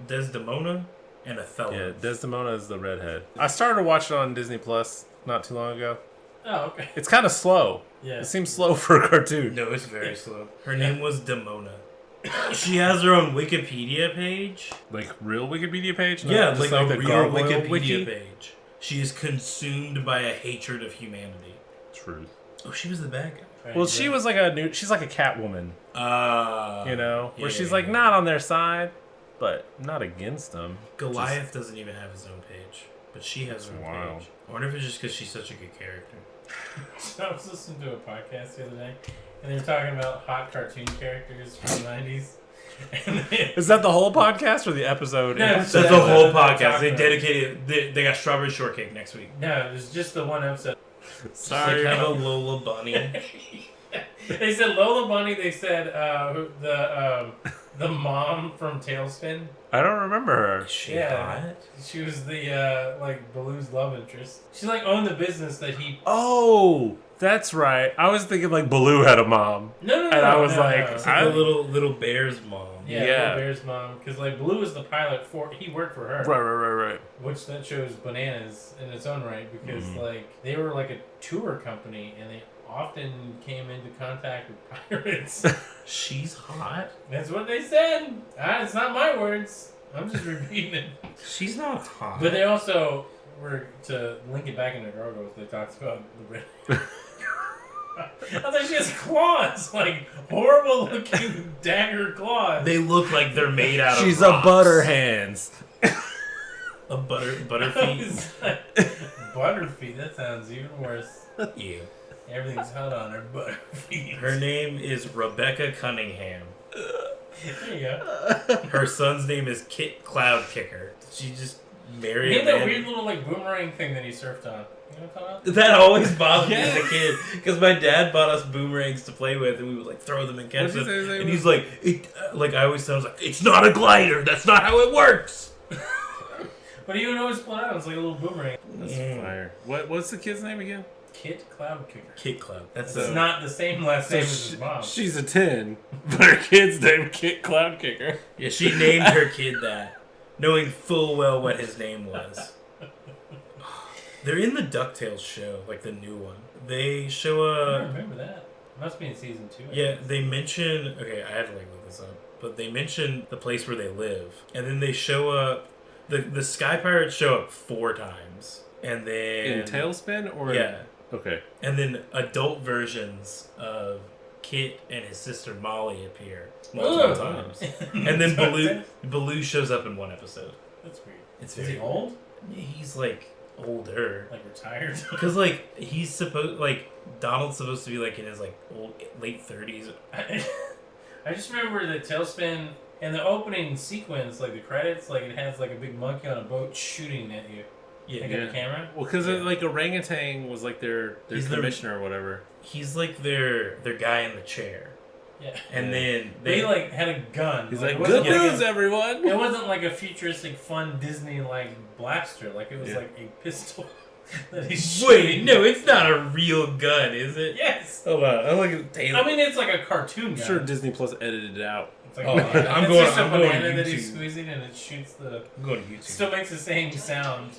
Desdemona and Othello. Yeah, Desdemona is the redhead. I started watching it on Disney Plus not too long ago. Oh, okay. It's kind of slow. Yeah. It seems slow for a cartoon. No, it's very slow. Her name was Demona. She has her own Wikipedia page. Like real Wikipedia page? Not Yeah, just like a the real gargoyle Wikipedia wiki? page. She is consumed by a hatred of humanity. Truth. Oh, she was the bad guy. Right, Well, yeah. she was like she's like a Catwoman, you know, where she's like yeah. not on their side, but not against them. Goliath doesn't even have his own page, but she has her own wild. page. I wonder if it's just because she's such a good character. So I was listening to a podcast the other day, and they were talking about hot cartoon characters from the 90s. And Is that the whole podcast or the episode? No, That's So the that's whole what they're podcast. talking They about. dedicated. They got strawberry shortcake next week. no, it was just the one episode. Sorry. Like, have a Lola Bunny. They said Lola Bunny. They said the mom from TaleSpin. I don't remember her. Is she Yeah. hot? She was the like Baloo's love interest. She like owned the business that he. Oh, That's right. I was thinking like Baloo had a mom. No. And I was no, like, no. It's like the little bear's mom. Yeah, Yeah. Little Bear's mom. Because like Blue was the pilot for. He worked for her. Right. Which that shows bananas in its own right because like they were like a tour company and they often came into contact with pirates. She's hot. That's what they said. It's not my words. I'm just repeating it. She's not hot. But they also were to link it back into Gargoyles. They talked about the red. I was like, she has claws, like horrible looking dagger claws. They look like they're made out She's of a rocks. butter hands. A butterfeet. Butterfeet. That sounds even worse. Ew. Everything's hot on her butterfeet. Her name is Rebecca Cunningham. There you go. Her son's name is Kit Cloudkicker. She just married He a had that man. weird little like boomerang thing that he surfed on. You know what I'm talking about? That always bothered me as a kid because my dad bought us boomerangs to play with, and we would like throw them and catch What'd them. you say And he's like, like I always said, I was like, it's not a glider. That's not how it works. But he would always pull it out. It's like a little boomerang. That's fire. What's the kid's name again? Kit Cloudkicker. Kit Cloud. That's It's a, not the same last name as his mom. She's a 10, but her kid's name Kit Cloudkicker. yeah. She named her kid that, knowing full well what his name was. They're in the DuckTales show, like the new one. They show I a. don't remember that. Must be in season 2. I Yeah, guess. they mention. Okay, I had to like look this up, but they mention the place where they live, and then they show up. The Sky Pirates show up 4 times, and then In TaleSpin or yeah, Okay. and then adult versions of Kit and his sister Molly appear multiple times, and then Baloo shows up in 1 episode. That's weird. It's Is very he old? He's like older. Like retired? Because like he's supposed like Donald's supposed to be like in his like late 30s. I just remember the TaleSpin and the opening sequence, like the credits, like it has like a big monkey on a boat shooting at you. Yeah, Like at the camera. Well, because like orangutan was like their He's commissioner or whatever. he's like their guy in the chair, Yeah. and then They like had a gun. He's it like, wasn't good like news, a- everyone. It wasn't like a futuristic, fun Disney like blaster. Like it was Yeah. like a pistol that he's wait, shooting. no, it's not a real gun, is it? Yes. Hold on, I'm looking at Taylor. I mean, it's like a cartoon I'm gun. sure Disney Plus edited it out. It's like Oh, a banana. I'm It's going- just a I'm going banana that he's YouTube. squeezing and it shoots the. I'm going to YouTube. Still makes the same sound.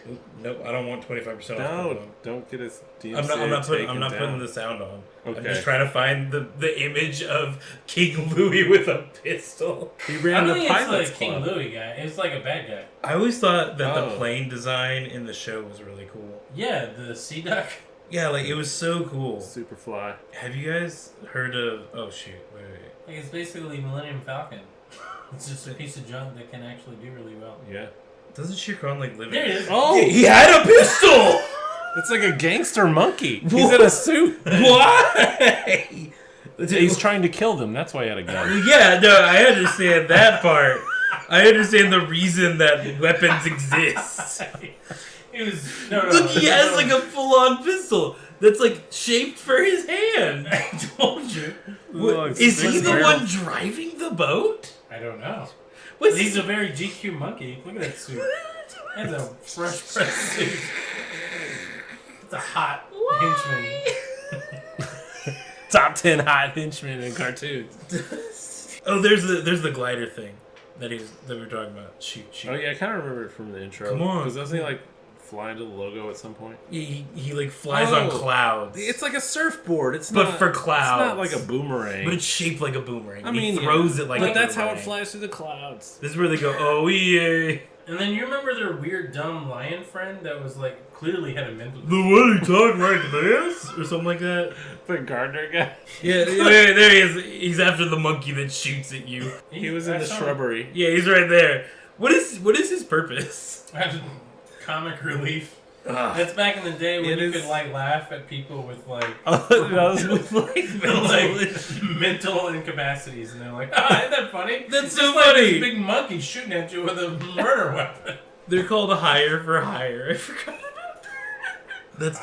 Oop, nope, I don't want 25% off. No, don't get us. I'm not putting the sound on. I'm Okay. just trying to find the image of King Louie with a pistol. He I ran don't the think it's Pilots like King Club. Louie guy. It's like a bad guy. I always thought that Oh. the plane design in the show was really cool. Yeah, the sea duck. Yeah, like it was so cool. Superfly. Have you guys heard of? Oh shoot! Wait. Like it's basically Millennium Falcon. It's just a piece of junk that can actually do really well. Yeah. Doesn't Shere Khan like live? There it is. Oh, He had a pistol. it's like a gangster monkey. He's in a suit. Why? He's trying to kill them. That's why he had a gun. Yeah, no, I understand that part. I understand the reason that weapons exist. It was no. Look, he has like a full-on pistol that's like shaped for his hand. I told you. Look, Is he it's the barrel. one driving the boat? I don't know. What's He's a very GQ monkey. Look at that suit. That's a fresh press suit. It's a hot henchman. Top 10 hot henchmen in cartoons. Oh, there's the glider thing that we were talking about. Shoot. Oh yeah, I kind of remember it from the intro. Come on. Because doesn't he like fly into the logo at some point? He like flies on clouds. It's like a surfboard. It's But not for It's clouds. not like a boomerang. But it's shaped like a boomerang. I mean, he throws it like but a that's how it boomerang. flies through the clouds. This is where they go, oh yeah. And then you remember their weird dumb lion friend that was like clearly had a mental. The one who talked like this? Or something like that. The gardener guy. Yeah, there he is. He's after the monkey that shoots at you. He was in I the saw him. shrubbery. Yeah, he's right there. What is his purpose? Comic relief. Ugh. That's back in the day when It you is- could like laugh at people with like With, like mental incapacities, and they're like, "Ah, isn't that funny?" That's It's so just like funny. this big monkey shooting at you with a murder weapon. They're called hire for hire. I forgot about that. That's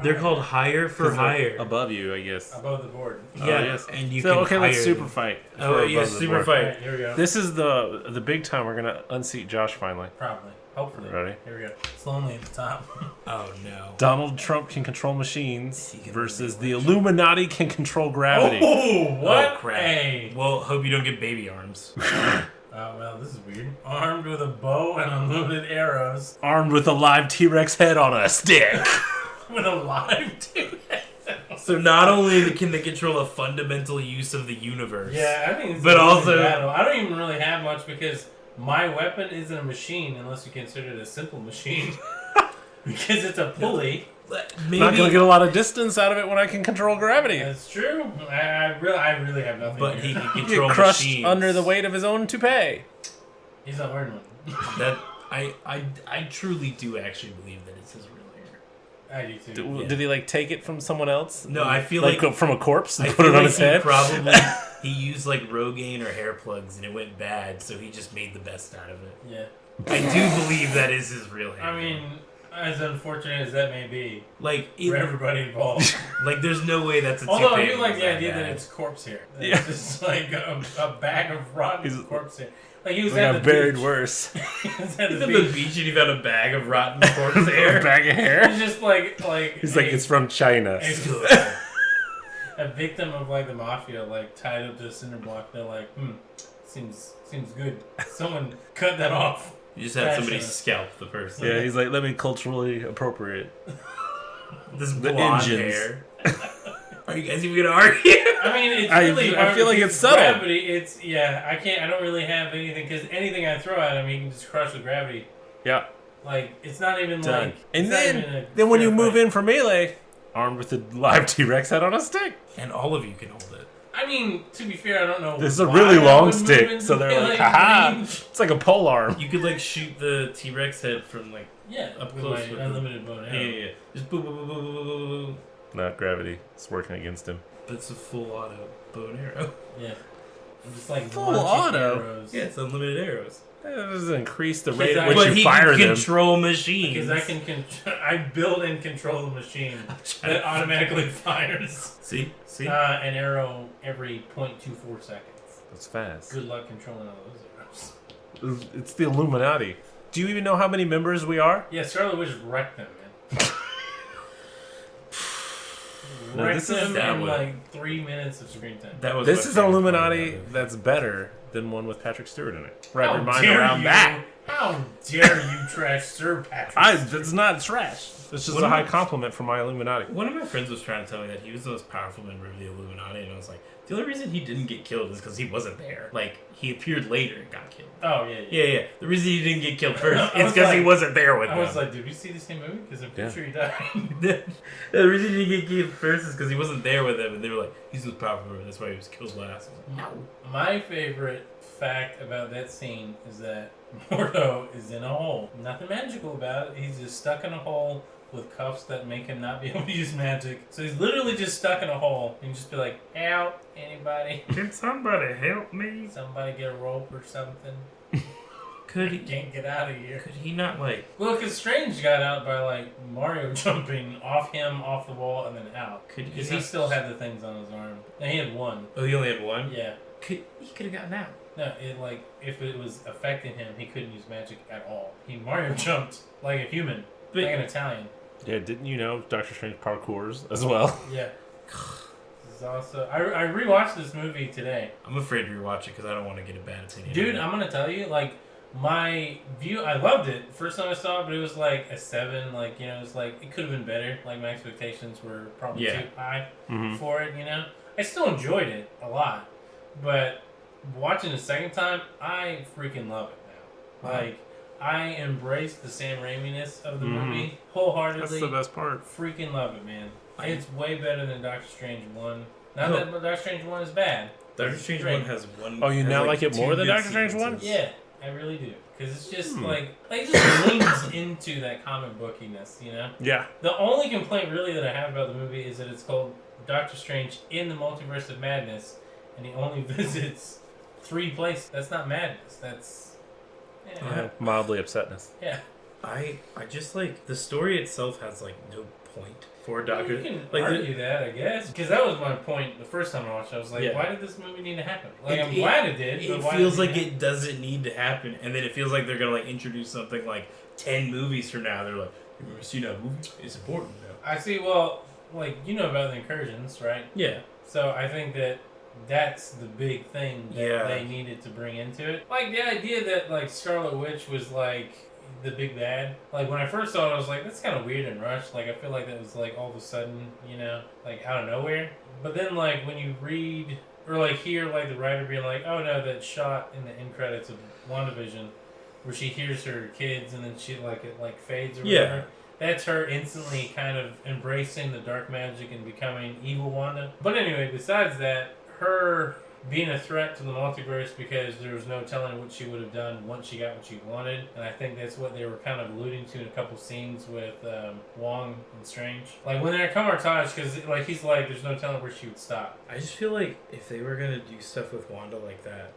they're called hire for 'Cause they're hire. above you, I guess. above the board. Yeah, Oh, yes. and you So can okay, hire let's them. super fight. Oh for yeah, above the super board. fight. Alright, here we go. This is the big time we're gonna unseat Josh finally. Probably. Hopefully. Ready? Here we go. It's lonely at the top. Oh no. Donald Trump can control machines versus the Illuminati can control gravity. Oh, what? Oh, crap. Hey. Well, hope you don't get baby arms. Oh, well, this is weird. Armed with a bow and unloaded arrows. Armed with a live T-Rex head on a stick. With a live dude. So not only can they control a fundamental use of the universe. Yeah, I think it's But a also- battle. I don't even really have much because my weapon isn't a machine unless you consider it a simple machine. Because it's a pulley. Maybe Not gonna get a lot of distance out of it when I can control gravity. That's true. I really have nothing. but he here. can Get control crushed machines. under the weight of his own toupee. He's not wearing one. That I truly do actually believe that it's his real hair. I do too. Did he like take it from someone else? No, I feel like like from a corpse and I put feel it on like his head. Probably he used like Rogaine or hair plugs and it went bad, so he just made the best out of it. Yeah. I do believe that is his real hair. I mean, as unfortunate as that may be like for everybody involved. like there's no way that's a Although I toupee do like was the that idea bad. that it's corpse hair. That Yeah. It's just like a bag of rotten He's- corpse hair. Like he was Like at I the buried beach. worse. He was at He's the at the beach. beach and he found a bag of rotten corpse A hair. bag of hair. He's just like He's like, it's from China. a victim of like the mafia, like tied up to a cinder block. They're like, seems good. Someone cut that off. You just had somebody Fashion. scalp the person. Yeah, he's like, let me culturally appropriate. This The blonde engines. hair. Are you guys even gonna argue? I mean, it's I- really I hard feel like because it's subtle. Gravity, it's I don't really have anything because anything I throw at him, he can just crush with gravity. Yeah. Like it's not even Done. like. And it's not even a then when you fair move fight. in for melee, armed with a live T-Rex head on a stick. And all of you can hold it. I mean, to be fair, I don't know. This is a why really I long would move stick, into so they're like, melee haha! range. It's like a pole arm. You could like shoot the T-Rex head from like Yeah, Up with close my with the- unlimited bow and arrow. yeah. Just boom, boom, boom, boom, boom, boom, boom, boom. Not gravity. It's working against him. But it's a full auto bow and arrow. Yeah. I'm just like Full launching auto? arrows. Yeah, it's unlimited arrows. That doesn't increase the Because rate at I- which But you he fire can them. control machines. Because I can I build and control the machine that automatically fires See? an arrow every 0.24 seconds. That's fast. Good luck controlling all those arrows. It's the Illuminati. Do you even know how many members we are? Yeah, Scarlet Witch wrecked them, man. No, Wrecked this is them that in one. like 3 minutes of screen time. That was This my is an favorite part Illuminati about it. that's better than one with Patrick Stewart in it. Wrap your How mind dare around you? that. How dare you trash Sir Patrick? That's not trash. It's just What a am high I- compliment for my Illuminati. One of my friends was trying to tell me that he was the most powerful member of the Illuminati, and I was like, the only reason he didn't get killed is because he wasn't there. Like, he appeared later and got killed. Oh, yeah. Yeah. The reason he didn't get killed first I is was because he like- wasn't there with I them. was like, did we see the same movie? Because I'm pretty Yeah. sure he died. The reason he didn't get killed first is because he wasn't there with them, and they were like, he's the most powerful member, that's why he was killed last. I was like, no. My favorite fact about that scene is that Mordo is in a hole. Nothing magical about it. He's just stuck in a hole with cuffs that make him not be able to use magic. So he's literally just stuck in a hole. You can just be like, help, anybody? Can somebody help me? Somebody get a rope or something. Could I he? can't get out of here. Could he not like? Well, because Strange got out by like Mario jumping off him, off the wall, and then out. Could Because he he not- still had the things on his arm. And he had one. Oh, he only had one. Yeah. He could have gotten out. No, it like if it was affecting him, he couldn't use magic at all. He Mario jumped like a human, But- like an Italian. Yeah, didn't you know Doctor Strange parkours as well? Yeah. This is also I rewatched this movie today, I'm afraid to rewatch it because I don't want to get a bad opinion. dude. on it. I'm gonna tell you, like my view, I loved it. First time I saw it, but it was like a 7. Like it was like it could have been better. Like my expectations were probably Yeah. too high Mm-hmm. for it. I still enjoyed it a lot, but watching the second time, I freaking love it now. Wow. Like I embrace the Sam Raimi-ness of the Mhm. movie wholeheartedly. That's the best part. Freaking love it, man. I- It's way better than Doctor Strange 1. Not No. that Doctor Strange 1 is bad. Doctor Strange Great. 1 has one. Oh, you has, now like it 2 more than good Doctor Strange 1? sequences. Yeah, I really do. Because it's just Hmm. like it just leans into that comic bookiness, Yeah. The only complaint really that I have about the movie is that it's called Doctor Strange in the Multiverse of Madness, and he only visits 3 places. That's not madness. That's Yeah. Mildly upsetness. yeah. I just like the story itself has like no point for Doctor. You can like argue that, I guess, because that was my point the first time I watched it. I was like, Yeah. why did this movie need to happen? Like, I'm It- glad it did. It but why feels did like it doesn't need to happen, and then it feels like they're gonna like introduce something like 10 movies from now, they're like, you ever seen that movie? It's important now. I see. Well, like, you know about the incursions, right? Yeah. So I think that's the big thing that they needed to bring into it. Like, the idea that, like, Scarlet Witch was, like, the big bad. Like, when I first saw it, I was like, that's kind of weird and rushed. Like, I feel like that was, like, all of a sudden, you know, like, out of nowhere. But then, like, when you read, or, like, hear, like, the writer being like, oh, no, that shot in the end credits of WandaVision where she hears her kids and then she, like, it, like, fades or whatever. That's her instantly kind of embracing the dark magic and becoming evil Wanda. But anyway, besides that, her being a threat to the multiverse because there was no telling what she would have done once she got what she wanted. And I think that's what they were kind of alluding to in a couple scenes with Wong and Strange. Like, when they're Kamartage, because like, he's like, there's no telling where she would stop. I just feel like if they were going to do stuff with Wanda like that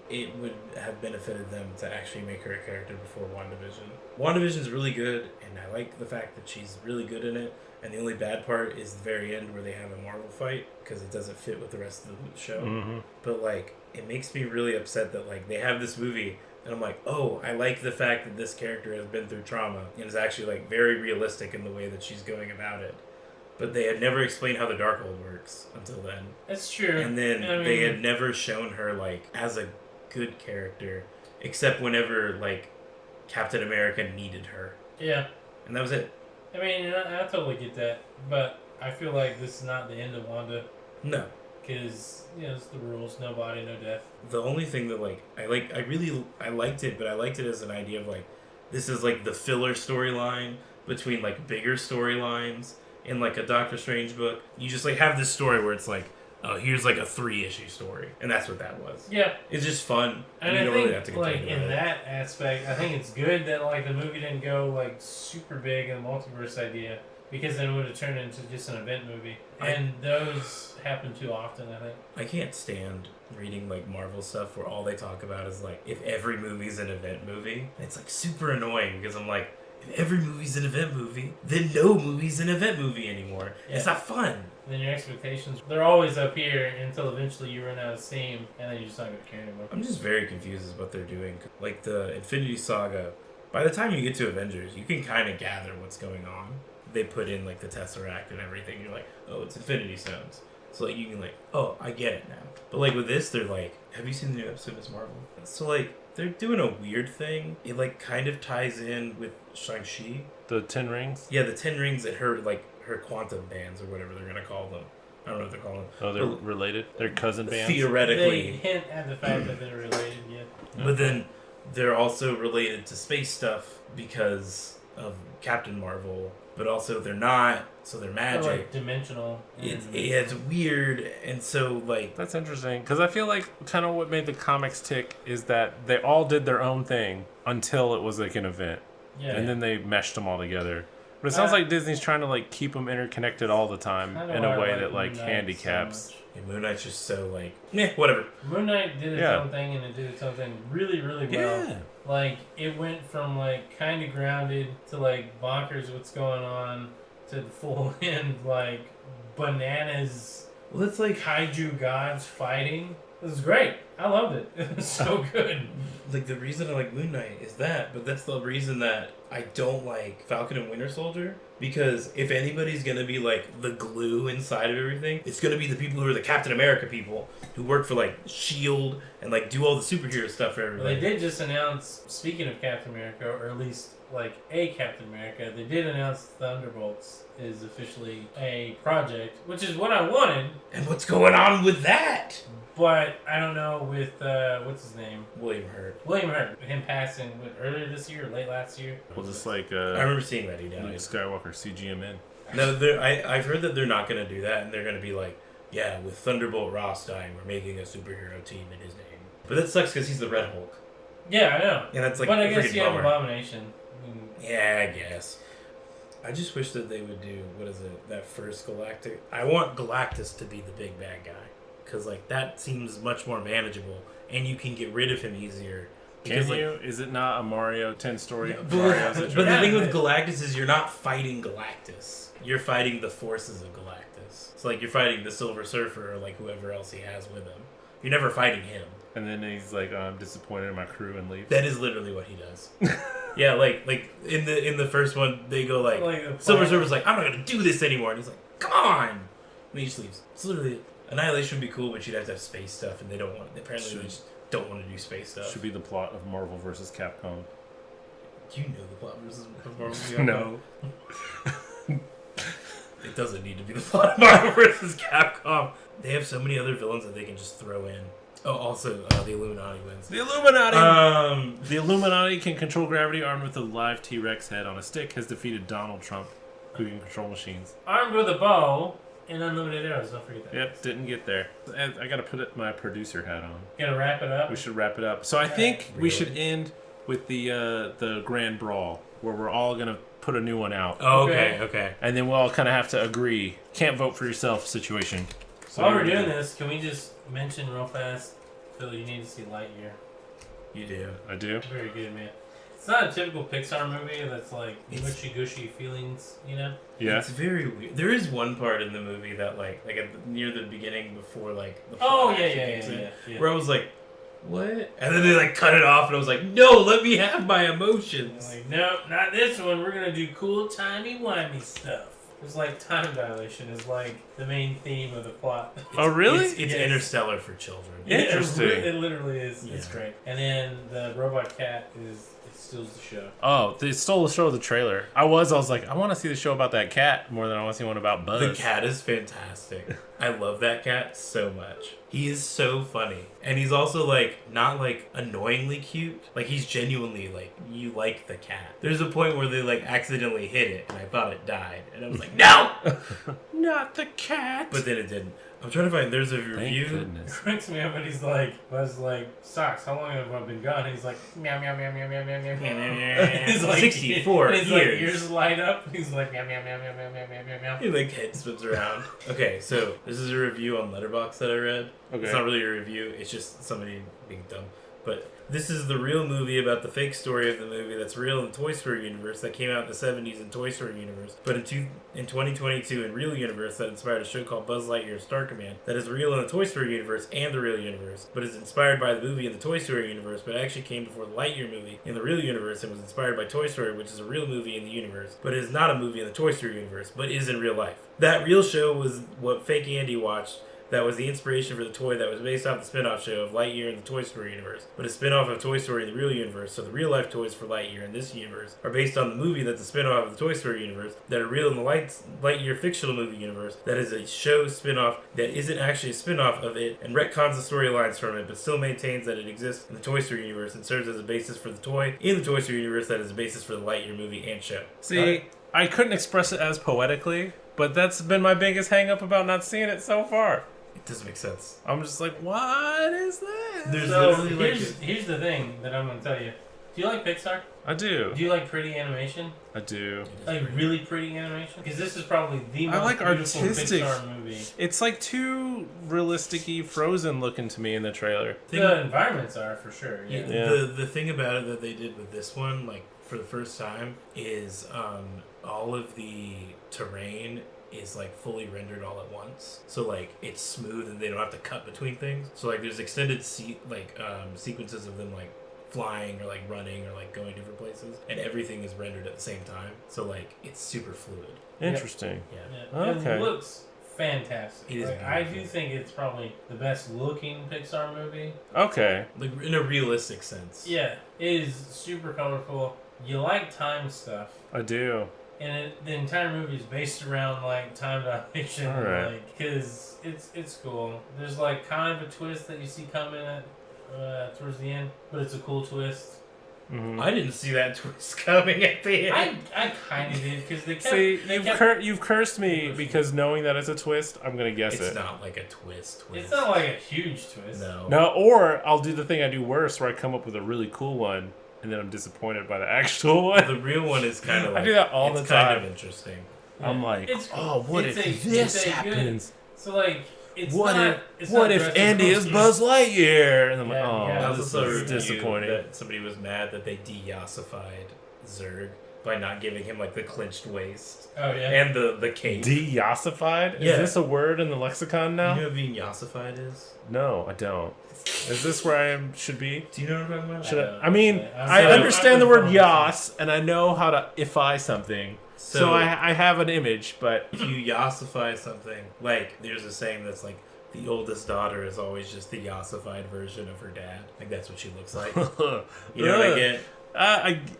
it would have benefited them to actually make her a character before WandaVision. WandaVision's really good, and I like the fact that she's really good in it. And the only bad part is the very end where they have a Marvel fight because it doesn't fit with the rest of the show. Mm-hmm. But, like, it makes me really upset that, like, they have this movie and I'm like, oh, I like the fact that this character has been through trauma and is actually, like, very realistic in the way that she's going about it. But they had never explained how the Darkhold works until then. That's true. And then they had never shown her, like, as a good character, except whenever, like, Captain America needed her. Yeah. And that was it. I mean, I totally get that, but I feel like this is not the end of Wanda. No. Because, you know, it's the rules, no body, no death. The only thing that, like, I liked it, but I liked it as an idea of, like, this is, like, the filler storyline between, like, bigger storylines in, like, a Doctor Strange book. You just, like, have this story where it's, like, oh, here's, like, a 3-issue story. And that's what that was. Yeah. It's just fun. And you I don't think, really have to like, complain in about that aspect, I think it's good that, like, the movie didn't go, like, super big in the multiverse idea. Because then it would have turned into just an event movie. And those happen too often, I think. I can't stand reading, like, Marvel stuff where all they talk about is, like, if every movie's an event movie. It's, like, super annoying because I'm like, if every movie's an event movie, then no movie's an event movie anymore. Yeah. It's not fun. Then your expectations, they're always up here until eventually you run out of steam and then you're just not going to care anymore. I'm just very confused as what they're doing. Like, the Infinity Saga, by the time you get to Avengers, you can kind of gather what's going on. They put in, like, the Tesseract and everything. You're like, oh, it's Infinity Stones. So, like, you can, like, oh, I get it now. But, like, with this, they're like, have you seen the new episode of Ms. Marvel? So, like, they're doing a weird thing. It, like, kind of ties in with Shang-Chi. The 10 rings? Yeah, the 10 rings that her quantum bands or whatever they're going to call them. I don't know what they're calling them. Oh, they're related? They're cousin bands? Theoretically. They hint at the fact that they're related, yeah. But then they're also related to space stuff because of Captain Marvel. But also they're not, so they're magic. They're, like, dimensional. It's weird, and so, like... That's interesting, because I feel like kind of what made the comics tick is that they all did their own thing until it was, like, an event. Yeah. And then they meshed them all together. But it sounds like Disney's trying to, like, keep them interconnected all the time in a way that, like, handicaps. So Moon Knight's just so, like, whatever. Moon Knight did its own thing, and it did its own thing really, really well. Yeah. Like, it went from, like, kind of grounded to, like, bonkers what's going on to the full end, like, bananas. Well, it's like kaiju gods fighting. It was great. I loved it. It was so good. Like, the reason I like Moon Knight is that, but that's the reason that I don't like Falcon and Winter Soldier. Because if anybody's going to be, like, the glue inside of everything, it's going to be the people who are the Captain America people who work for, like, S.H.I.E.L.D. and, like, do all the superhero stuff for everybody. Well, they did just announce, speaking of Captain America, or at least, like, a Captain America, they did announce Thunderbolts is officially a project, which is what I wanted. And what's going on with that? But I don't know with, what's his name? William Hurt. Him passing earlier this year or late last year. Well, just like I remember seeing that he died. Luke Skywalker CGM. No, I've heard that they're not going to do that, and they're going to be like, yeah, with Thunderbolt Ross dying, we're making a superhero team in his name. But that sucks because he's the Red Hulk. Yeah, I know. And that's like but a I guess you have bummer. Abomination. Yeah, I guess. I just wish that they would do, that first Galactic. I want Galactus to be the big bad guy. Because, like, that seems much more manageable. And you can get rid of him easier. Because, can you? Is it not a Mario 10 story? Yeah, but the thing with Galactus is you're not fighting Galactus. You're fighting the forces of Galactus. So, like, you're fighting the Silver Surfer or, like, whoever else he has with him. You're never fighting him. And then he's like, oh, I'm disappointed in my crew and leaves. That is literally what he does. Yeah, like in the first one, they go like Silver Surfer's like, I'm not gonna do this anymore, and he's like, come on, and he just leaves. It's literally Annihilation would be cool, but you'd have to have space stuff, and they don't want. Apparently, they just don't want to do space stuff. Should be the plot of Marvel vs. Capcom. You know the plot versus Marvel vs. Capcom. No. It doesn't need to be the plot of Marvel vs. Capcom. They have so many other villains that they can just throw in. Oh, also, the Illuminati wins. The Illuminati! The Illuminati can control gravity armed with a live T-Rex head on a stick, has defeated Donald Trump, who can control machines. Armed with a bow and unlimited arrows, don't forget that. Yep, didn't get there. I gotta put my producer hat on. Gotta wrap it up? We should wrap it up. So I think we should end with the grand brawl, where we're all gonna put a new one out. Oh, okay. And then we'll all kind of have to agree. Can't vote for yourself situation. So while we're doing this, can we just mention real fast, Phil, you need to see Lightyear. You do. I do? Very good, man. It's not a typical Pixar movie that's like mushy-gushy feelings, you know? Yeah. It's very weird. There is one part in the movie that near the beginning before the yeah. where I was like, what? And then they cut it off, and I was like, no, let me have my emotions. Like, nope, not this one. We're gonna do cool timey-wimey stuff. It's like time dilation is like the main theme of the plot. Oh, really? It's Interstellar for children. Interesting. It literally is. Yeah. It's great. And then the robot cat steals the show. Oh, they stole the show of the trailer. I was like, I want to see the show about that cat more than I want to see one about Buzz. The cat is fantastic. I love that cat so much. He is so funny. And he's also not annoyingly cute. He's genuinely you like the cat. There's a point where they accidentally hit it and I thought it died. And I was like, no! Not the cat! But then it didn't. I'm trying to find, there's a review. It cracks me up when he's like, Buzz Socks, how long have I been gone? He's like, meow, meow, meow, meow, meow, meow, meow, meow. He's 64 his years. Ears light up. He's like, meow, meow, meow, meow, meow, meow, meow, meow, meow. He head spins around. Okay, so this is a review on Letterboxd that I read. Okay. It's not really a review, it's just somebody being dumb. But this is the real movie about the fake story of the movie that's real in the Toy Story universe that came out in the 70s in Toy Story universe, but in 2022 in real universe that inspired a show called Buzz Lightyear Star Command that is real in the Toy Story universe and the real universe, but is inspired by the movie in the Toy Story universe, but actually came before the Lightyear movie in the real universe and was inspired by Toy Story, which is a real movie in the universe, but is not a movie in the Toy Story universe, but is in real life. That real show was what Fake Andy watched. That was the inspiration for the toy that was based off the spin-off show of Lightyear in the Toy Story universe, but a spin-off of Toy Story in the real universe, so the real-life toys for Lightyear in this universe are based on the movie that's a spin-off of the Toy Story universe, that are real in the Lightyear fictional movie universe, that is a show spin-off that isn't actually a spin-off of it, and retcons the storylines from it, but still maintains that it exists in the Toy Story universe and serves as a basis for the toy in the Toy Story universe that is a basis for the Lightyear movie and show. See, I couldn't express it as poetically, but that's been my biggest hang-up about not seeing it so far. It doesn't make sense. I'm just like, what is this? There's here's the thing that I'm going to tell you. Do you like Pixar? I do. Do you like pretty animation? I do. Like really pretty animation? Because this is probably the most like beautiful artistic Pixar movie. It's too realistic-y Frozen looking to me in the trailer. The environments are for sure. Yeah. The thing about it that they did with this one, for the first time, is all of the terrain is fully rendered all at once, so it's smooth and they don't have to cut between things. So there's extended sequences of them flying or running or going different places, and everything is rendered at the same time. So it's super fluid. Interesting. Yeah. Okay. It looks fantastic. It is I do think it's probably the best looking Pixar movie. Okay. In a realistic sense. Yeah, it is super colorful. You like time stuff. I do. And the entire movie is based around time dilation, right. because it's cool. There's kind of a twist that you see coming at towards the end, but it's a cool twist. Mm-hmm. I didn't see that twist coming at the end. I kind of did, because they kept. See, you've cursed me because knowing that it's a twist, I'm gonna guess it's it. not like a twist. It's not like a huge twist. No, or I'll do the thing I do worse, where I come up with a really cool one. And then I'm disappointed by the actual one. The real one is kind of I do that all the time. It's kind of interesting. Yeah. I'm like, what if this happens? It's what if Andy is Buzz Lightyear? And I'm I this also is disappointing. That somebody was mad that they de-yassified Zurg, by not giving him like the clinched waist Oh yeah. and the cape. De-yassified? Yeah. Is this a word in the lexicon now? You know what being yassified is? No, I don't. Is this where I should be? Do you know what I'm talking about? Should don't I mean, know. I So- understand the I'm word from- yas, and I know how to ify something. So So- I have an image, but If you yassify something, like there's a saying that's like the oldest daughter is always just the yassified version of her dad. Like that's what she looks like. You know what I get?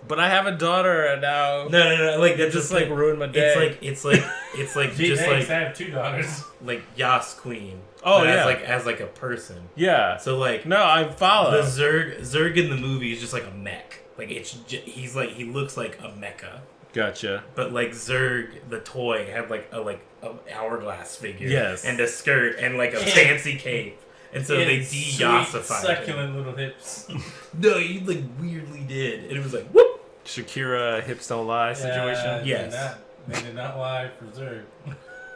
But I have a daughter, and now No. Like that's just like ruined my day. It's like Gee, just thanks, like I have 2 daughters. like Yas Queen. Oh, but yeah. as like a person. yeah. So like No, I follow. the Zurg in the movie is just like a mech. Like he looks like a mecha. Gotcha. But like Zurg, the toy, had like a hourglass figure, Yes. and a skirt, and like a fancy cape, and so they It's sweet, de-yassified him. succulent little hips. No, he like weirdly did, and it was like whoop. Shakira hips don't lie situation. Yes. They did not lie for Zurg.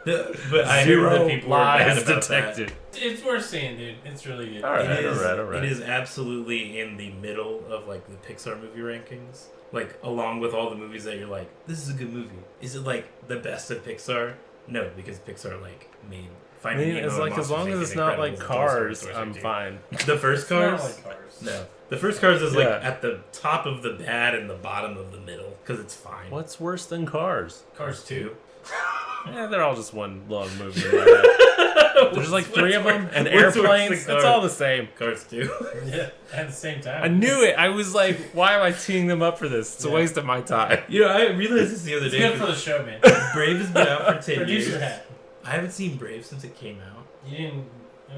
But I hear that people were mad lies about detected. It's worth seeing, dude. It's really good. All right. that. all right. It is absolutely in the middle of like the Pixar movie rankings. Like along with all the movies that you're like, this is a good movie. Is it like the best of Pixar? No, because Pixar like made. I Finding mean, Nemo it's and like as Monsters, long as Inc. it's and not Incredibles like and Toy Cars, Story, Toy I'm Story fine. The first It's not Cars? like Cars. No. The first Cars is like Yeah. at the top of the bad and the bottom of the middle because it's fine. What's worse than Cars? Cars 2. Yeah, they're all just one long movie. In my head. There's like 3 of them, and what's worse than airplanes. It's Cars? all the same. Cars 2. Yeah, at the same time. I knew it. I was like, why am I teeing them up for this? It's a Yeah. waste of my time. You know, I realized this the other It's day. good for the show, man. Brave has been out for 10 Producer years. hat. I haven't seen Brave since it came out. You didn't.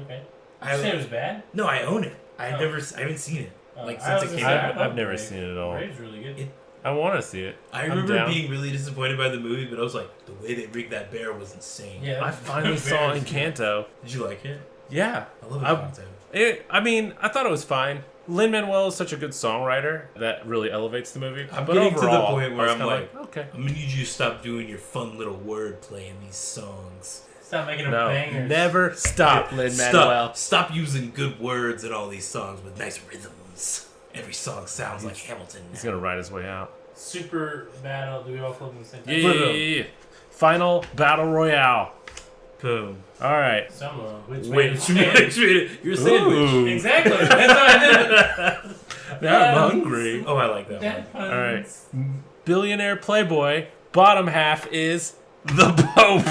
Okay. I You say it was bad? No, I own it. I Oh. haven't seen it. Like, I since was it gonna came say, out. I love I've never Brave. seen it at all. Brave's really good. I want to see it. I I'm remember down. being really disappointed by the movie, but I was like, the way they rigged that bear was insane. Yeah, I finally saw Encanto. Did you like it? Yeah. I love I- Encanto. I mean, I thought it was fine. Lin-Manuel is such a good songwriter that really elevates the movie. I'm but getting to the overall, point where I was I'm kinda like, okay. I'm gonna need you to stop doing your fun little wordplay in these songs. Stop making them No, bangers. never stop, Lin-Manuel. Stop using good words in all these songs with nice rhythms. Every song sounds like Hamilton. He's gonna ride his way out. Super battle. Do we all flip in the same time? Yeah. Final battle royale. Boom. All right. Someone. Which Which way? you're a sandwich. Ooh. Exactly. That's what I did. Now I'm hungry. Oh, I like that one. That puns. All right. Billionaire Playboy. Bottom half is the Pope.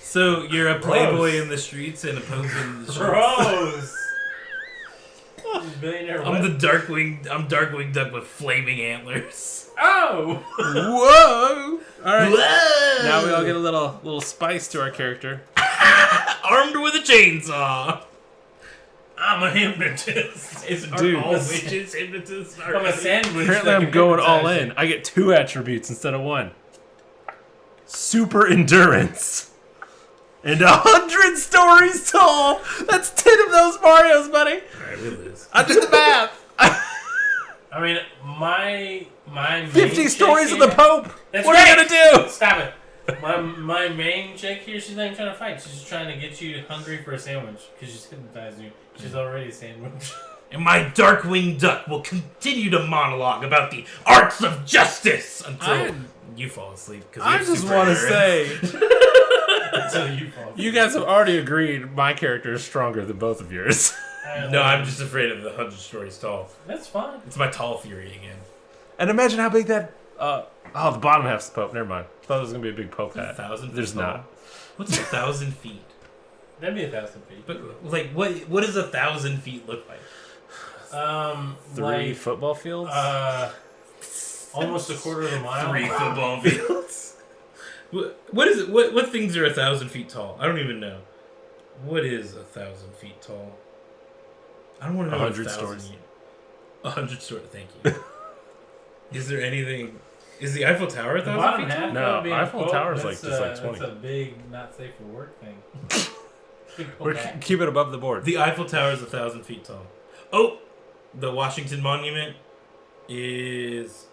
So you're a playboy in the streets and a pope in the streets. Gross. Billionaire. I'm what? the Darkwing Duck with flaming antlers. Oh. Whoa! All right. Whoa! Now we all get a little spice to our character. Armed with a chainsaw. I'm a hypnotist. Dude. Are all witches hypnotists? I'm a sandwich. Apparently, that I'm can going all hypnotize in. you. I get 2 attributes instead of 1. Super endurance. And 100 stories tall. That's 10 of those Marios, buddy. Alright, we lose. I did the math. I mean, my main 50 chick stories of here- the Pope. That's What are you right. gonna do? Stop it. My main chick here, she's not even trying to fight. She's just trying to get you hungry for a sandwich because she's hypnotizing you. She's already a sandwich. And my Darkwing Duck will continue to monologue about the arts of justice until you fall asleep. I just want to say, Until you fall. you guys have already agreed my character is stronger than both of yours. No, I'm just afraid of the 100 stories tall. That's fine. It's my tall fury again. And imagine how big that. The bottom half's the Pope. Never mind. Thought it was gonna be a big Pope hat. 1,000 feet There's tall? not. What's 1,000 feet? That'd be 1,000 feet. But like, what does 1,000 feet look like? 3 Like football fields. almost a quarter of a mile. 3 football fields. What is it? What things are 1,000 feet tall? I don't even know. What is 1,000 feet tall? I don't want to know. 100 stories. 100 stories. Thank you. Is there anything? Is the Eiffel Tower The 1,000 bottom feet tall? half. No, that would be a Eiffel quote. Tower's That's like just like 20. That's a big not safe for work thing. Big We're pullback. keep it above the board. The Eiffel Tower is 1,000 feet tall. Oh, the Washington Monument is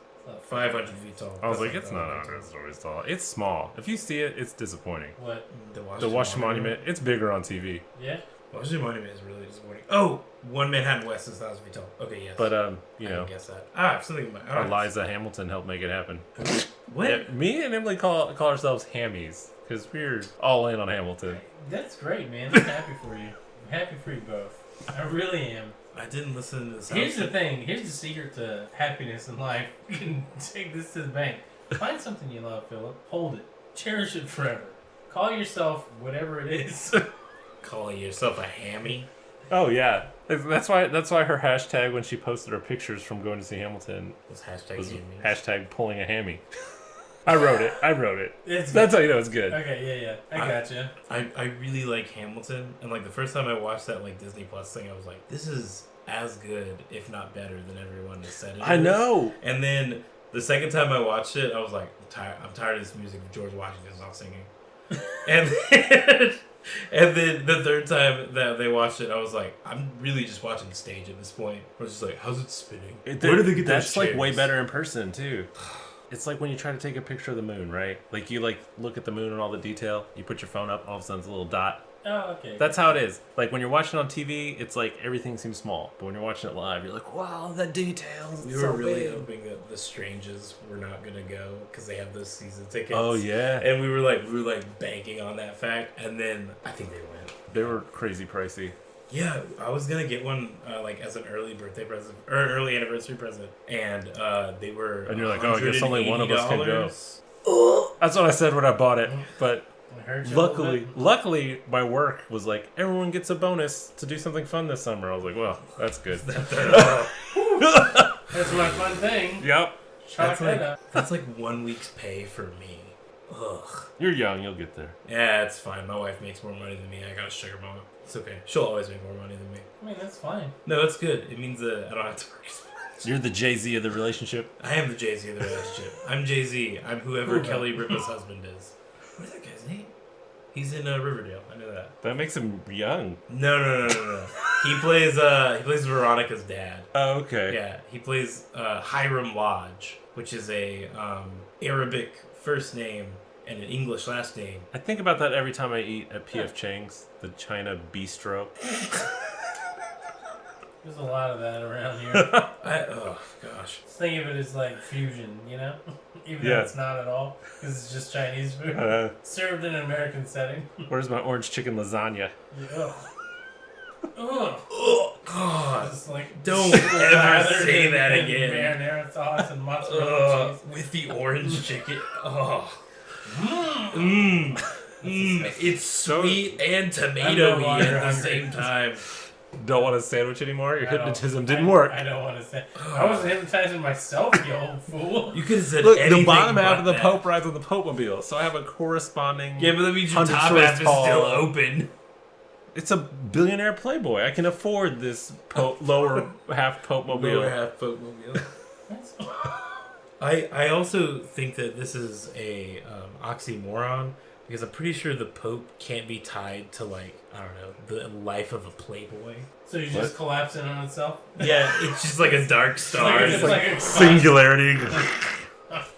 500 feet tall. I was That's like, it's not 1,000 100 stories tall. It's small. If you see it, it's disappointing. What? The Washington Monument, it's bigger on TV. Yeah. Washington Monument is really disappointing. Oh, One Manhattan West is Thousand Feet Tall. Okay, yes. But I didn't guess that. I have something in my eyes. Eliza Hamilton helped make it happen. What? Yeah, me and Emily call ourselves Hammies because we're all in on Hamilton. That's great, man. I'm happy for you. I'm happy for you both. I really am. I didn't listen to this. Here's the thing. Here's the secret to happiness in life. You can take this to the bank. Find something you love, Philip. Hold it. Cherish it forever. Call yourself whatever it is. Calling yourself a hammy? Oh yeah, that's why her hashtag when she posted her pictures from going to see Hamilton Was hashtag was hammy. hashtag pulling a hammy. I wrote it. It's That's how you know it's good. Okay, yeah. I gotcha. I really like Hamilton, and like the first time I watched that like Disney Plus thing, I was like, this is as good, if not better, than everyone has said it I is. know. And then the second time I watched it, I was like, I'm tired of this music of George Washington's not singing. And then the third time that they watched it, I was like, I'm really just watching the stage at this point. I was just like, how's it spinning? Where do they get That's those like chairs? way better in person too. It's like when you try to take a picture of the moon, right? Like you like look at the moon and all the detail. You put your phone up, all of a sudden it's a little dot. Oh, okay. That's how it is. Like when you're watching on TV, it's like everything seems small. But when you're watching it live, you're like, wow, the details. We it's were so really big. hoping that the Stranges were not gonna go because they have those season tickets. Oh yeah, And we were like banking on that fact, and then I think they went. they were crazy pricey. Yeah, I was gonna get one like as an early birthday present or an early anniversary present, and they were. And you're like, oh, I guess only one of us can go. $180. That's what I said when I bought it. But It hurt you a little bit? luckily, my work was like, everyone gets a bonus to do something fun this summer. I was like, well, that's good. That's my fun thing. Yep. Chalk that up. That's like 1 week's pay for me. Ugh. You're young, you'll get there. Yeah, it's fine. My wife makes more money than me. I got a sugar mama. It's okay. She'll always make more money than me. I mean, that's fine. No, it's good. It means that I don't have to work as much. You're the Jay-Z of the relationship. I am the Jay-Z of the relationship. I'm Jay-Z. I'm whoever Ooh. Kelly Ripa's husband is. What is that guy's name? He's in Riverdale. I know that. That makes him young. No. He plays Veronica's dad. Oh, okay. Yeah, he plays Hiram Lodge, which is a Arabic first name and an English last name. I think about that every time I eat at P.F. Chang's, the China Bistro. There's a lot of that around here. Oh gosh. Just think of it as like fusion, you know? Even Yeah. though it's not at all, because it's just Chinese food. Served in an American setting. Where's my orange chicken lasagna? Ugh. Ugh. Oh god. Just like Don't ever lathered say in- that in again. Marinara sauce and mozzarella cheese. With the orange chicken. Oh. Mmm. It's sweet and I'm no tomatoey longer at the hungry. same time. Don't want a sandwich anymore? Your I don't- hypnotism didn't work. I don't want to say. I wasn't hypnotizing myself, you old fool. You could have said Look, anything the bottom half but of the that. Pope rides on the Pope-mobile, so I have a corresponding... Yeah, but that means your 100 top stories half is tall. still open. It's a billionaire playboy. I can afford this lower half Pope-mobile. Lower half Pope-mobile. I also think that this is a oxymoron because I'm pretty sure the Pope can't be tied to like I don't know the life of a playboy. So you just collapse in on itself? Yeah, it's just like a dark star. It's like a Singularity.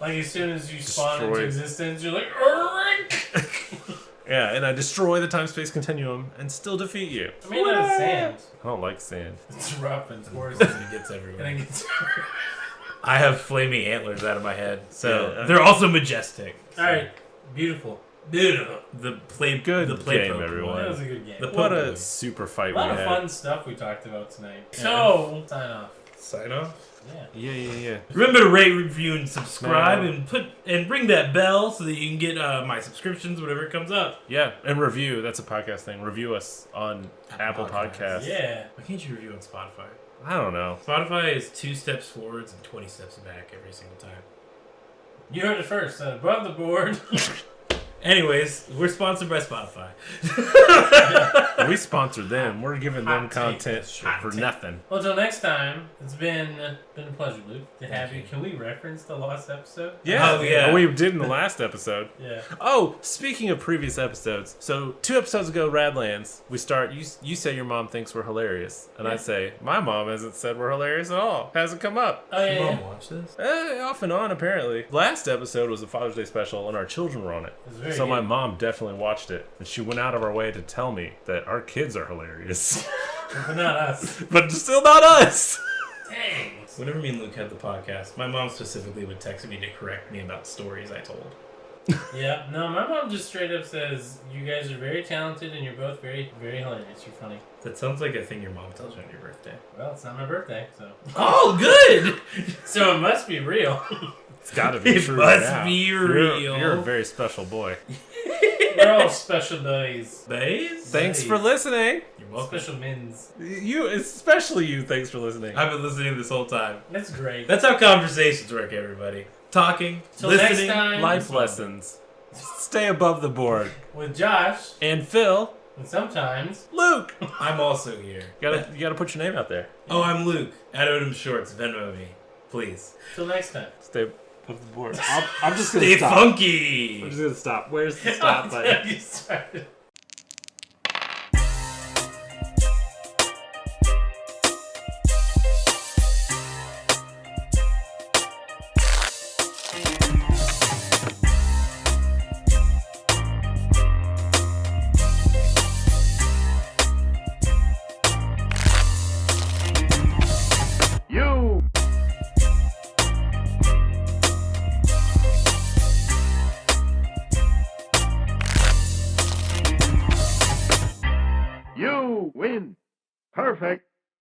Like as soon as you spawn into Destroyed. existence, you're like, "Erink!" Yeah, and I destroy the time-space continuum and still defeat you. I mean, not sand. I don't like sand. It's rough and coarse. It gets And everywhere. it gets I have flaming antlers out of my head, so Yeah. they're also majestic. So Alright, beautiful. The play Good the play game, Pope everyone. That was a good game. The What a Pope super A fight we lot of had. fun stuff we talked about tonight. So, sign off. sign off. Yeah. Yeah. Remember to rate, review, and subscribe, Man. and ring that bell so that you can get my subscriptions whenever it comes up. Yeah, and review. That's a podcast thing. Review us on Apple Podcasts. Yeah. Why can't you review on Spotify? I don't know. Spotify is 2 steps forwards and 20 steps back every single time. You heard it first. Above the board. Anyways, we're sponsored by Spotify. We sponsored them. We're giving them Hot take. content Hot for take. nothing. Well, until next time, it's been a pleasure, Luke, to have you. Can we reference the lost episode? Yeah. Oh, yeah. We did in the last episode. Yeah. Oh, speaking of previous episodes, so 2 episodes ago, Radlands, we start, you say your mom thinks we're hilarious, and I Yeah. say, my mom hasn't said we're hilarious at all. Hasn't come up. Oh, yeah. watch this? Off and on, apparently. Last episode was a Father's Day special, and our children were on it. It was very So my good. mom definitely watched it, and she went out of her way to tell me that our kids are hilarious. But not us. But still not us! Dang. Whenever me and Luke had the podcast, my mom specifically would text me to correct me about stories I told. Yeah, no, my mom just straight up says, you guys are very talented and you're both very, very hilarious. You're funny. That sounds like a thing your mom tells you on your birthday. Well, it's not my birthday, so. Oh, good! So it must be real. It's gotta be It true must now. be You're- real. You're a very special boy. We're all special boys. Bays? Thanks for listening. You're welcome. Special mins. You, especially you, thanks for listening. I've been listening this whole time. That's great. That's how conversations work, everybody. Talking, Till next listening. time. Life lessons. Stay above the board. With Josh, And Phil, and sometimes. Luke. I'm also here. You gotta put your name out there. Oh, I'm Luke. At Odom Shorts. Venmo me. Please. Till next time. Stay above the board. I'm just gonna Stay stop. funky! I'm just gonna stop. Where's the stop button? You started. You! You win. Perfect.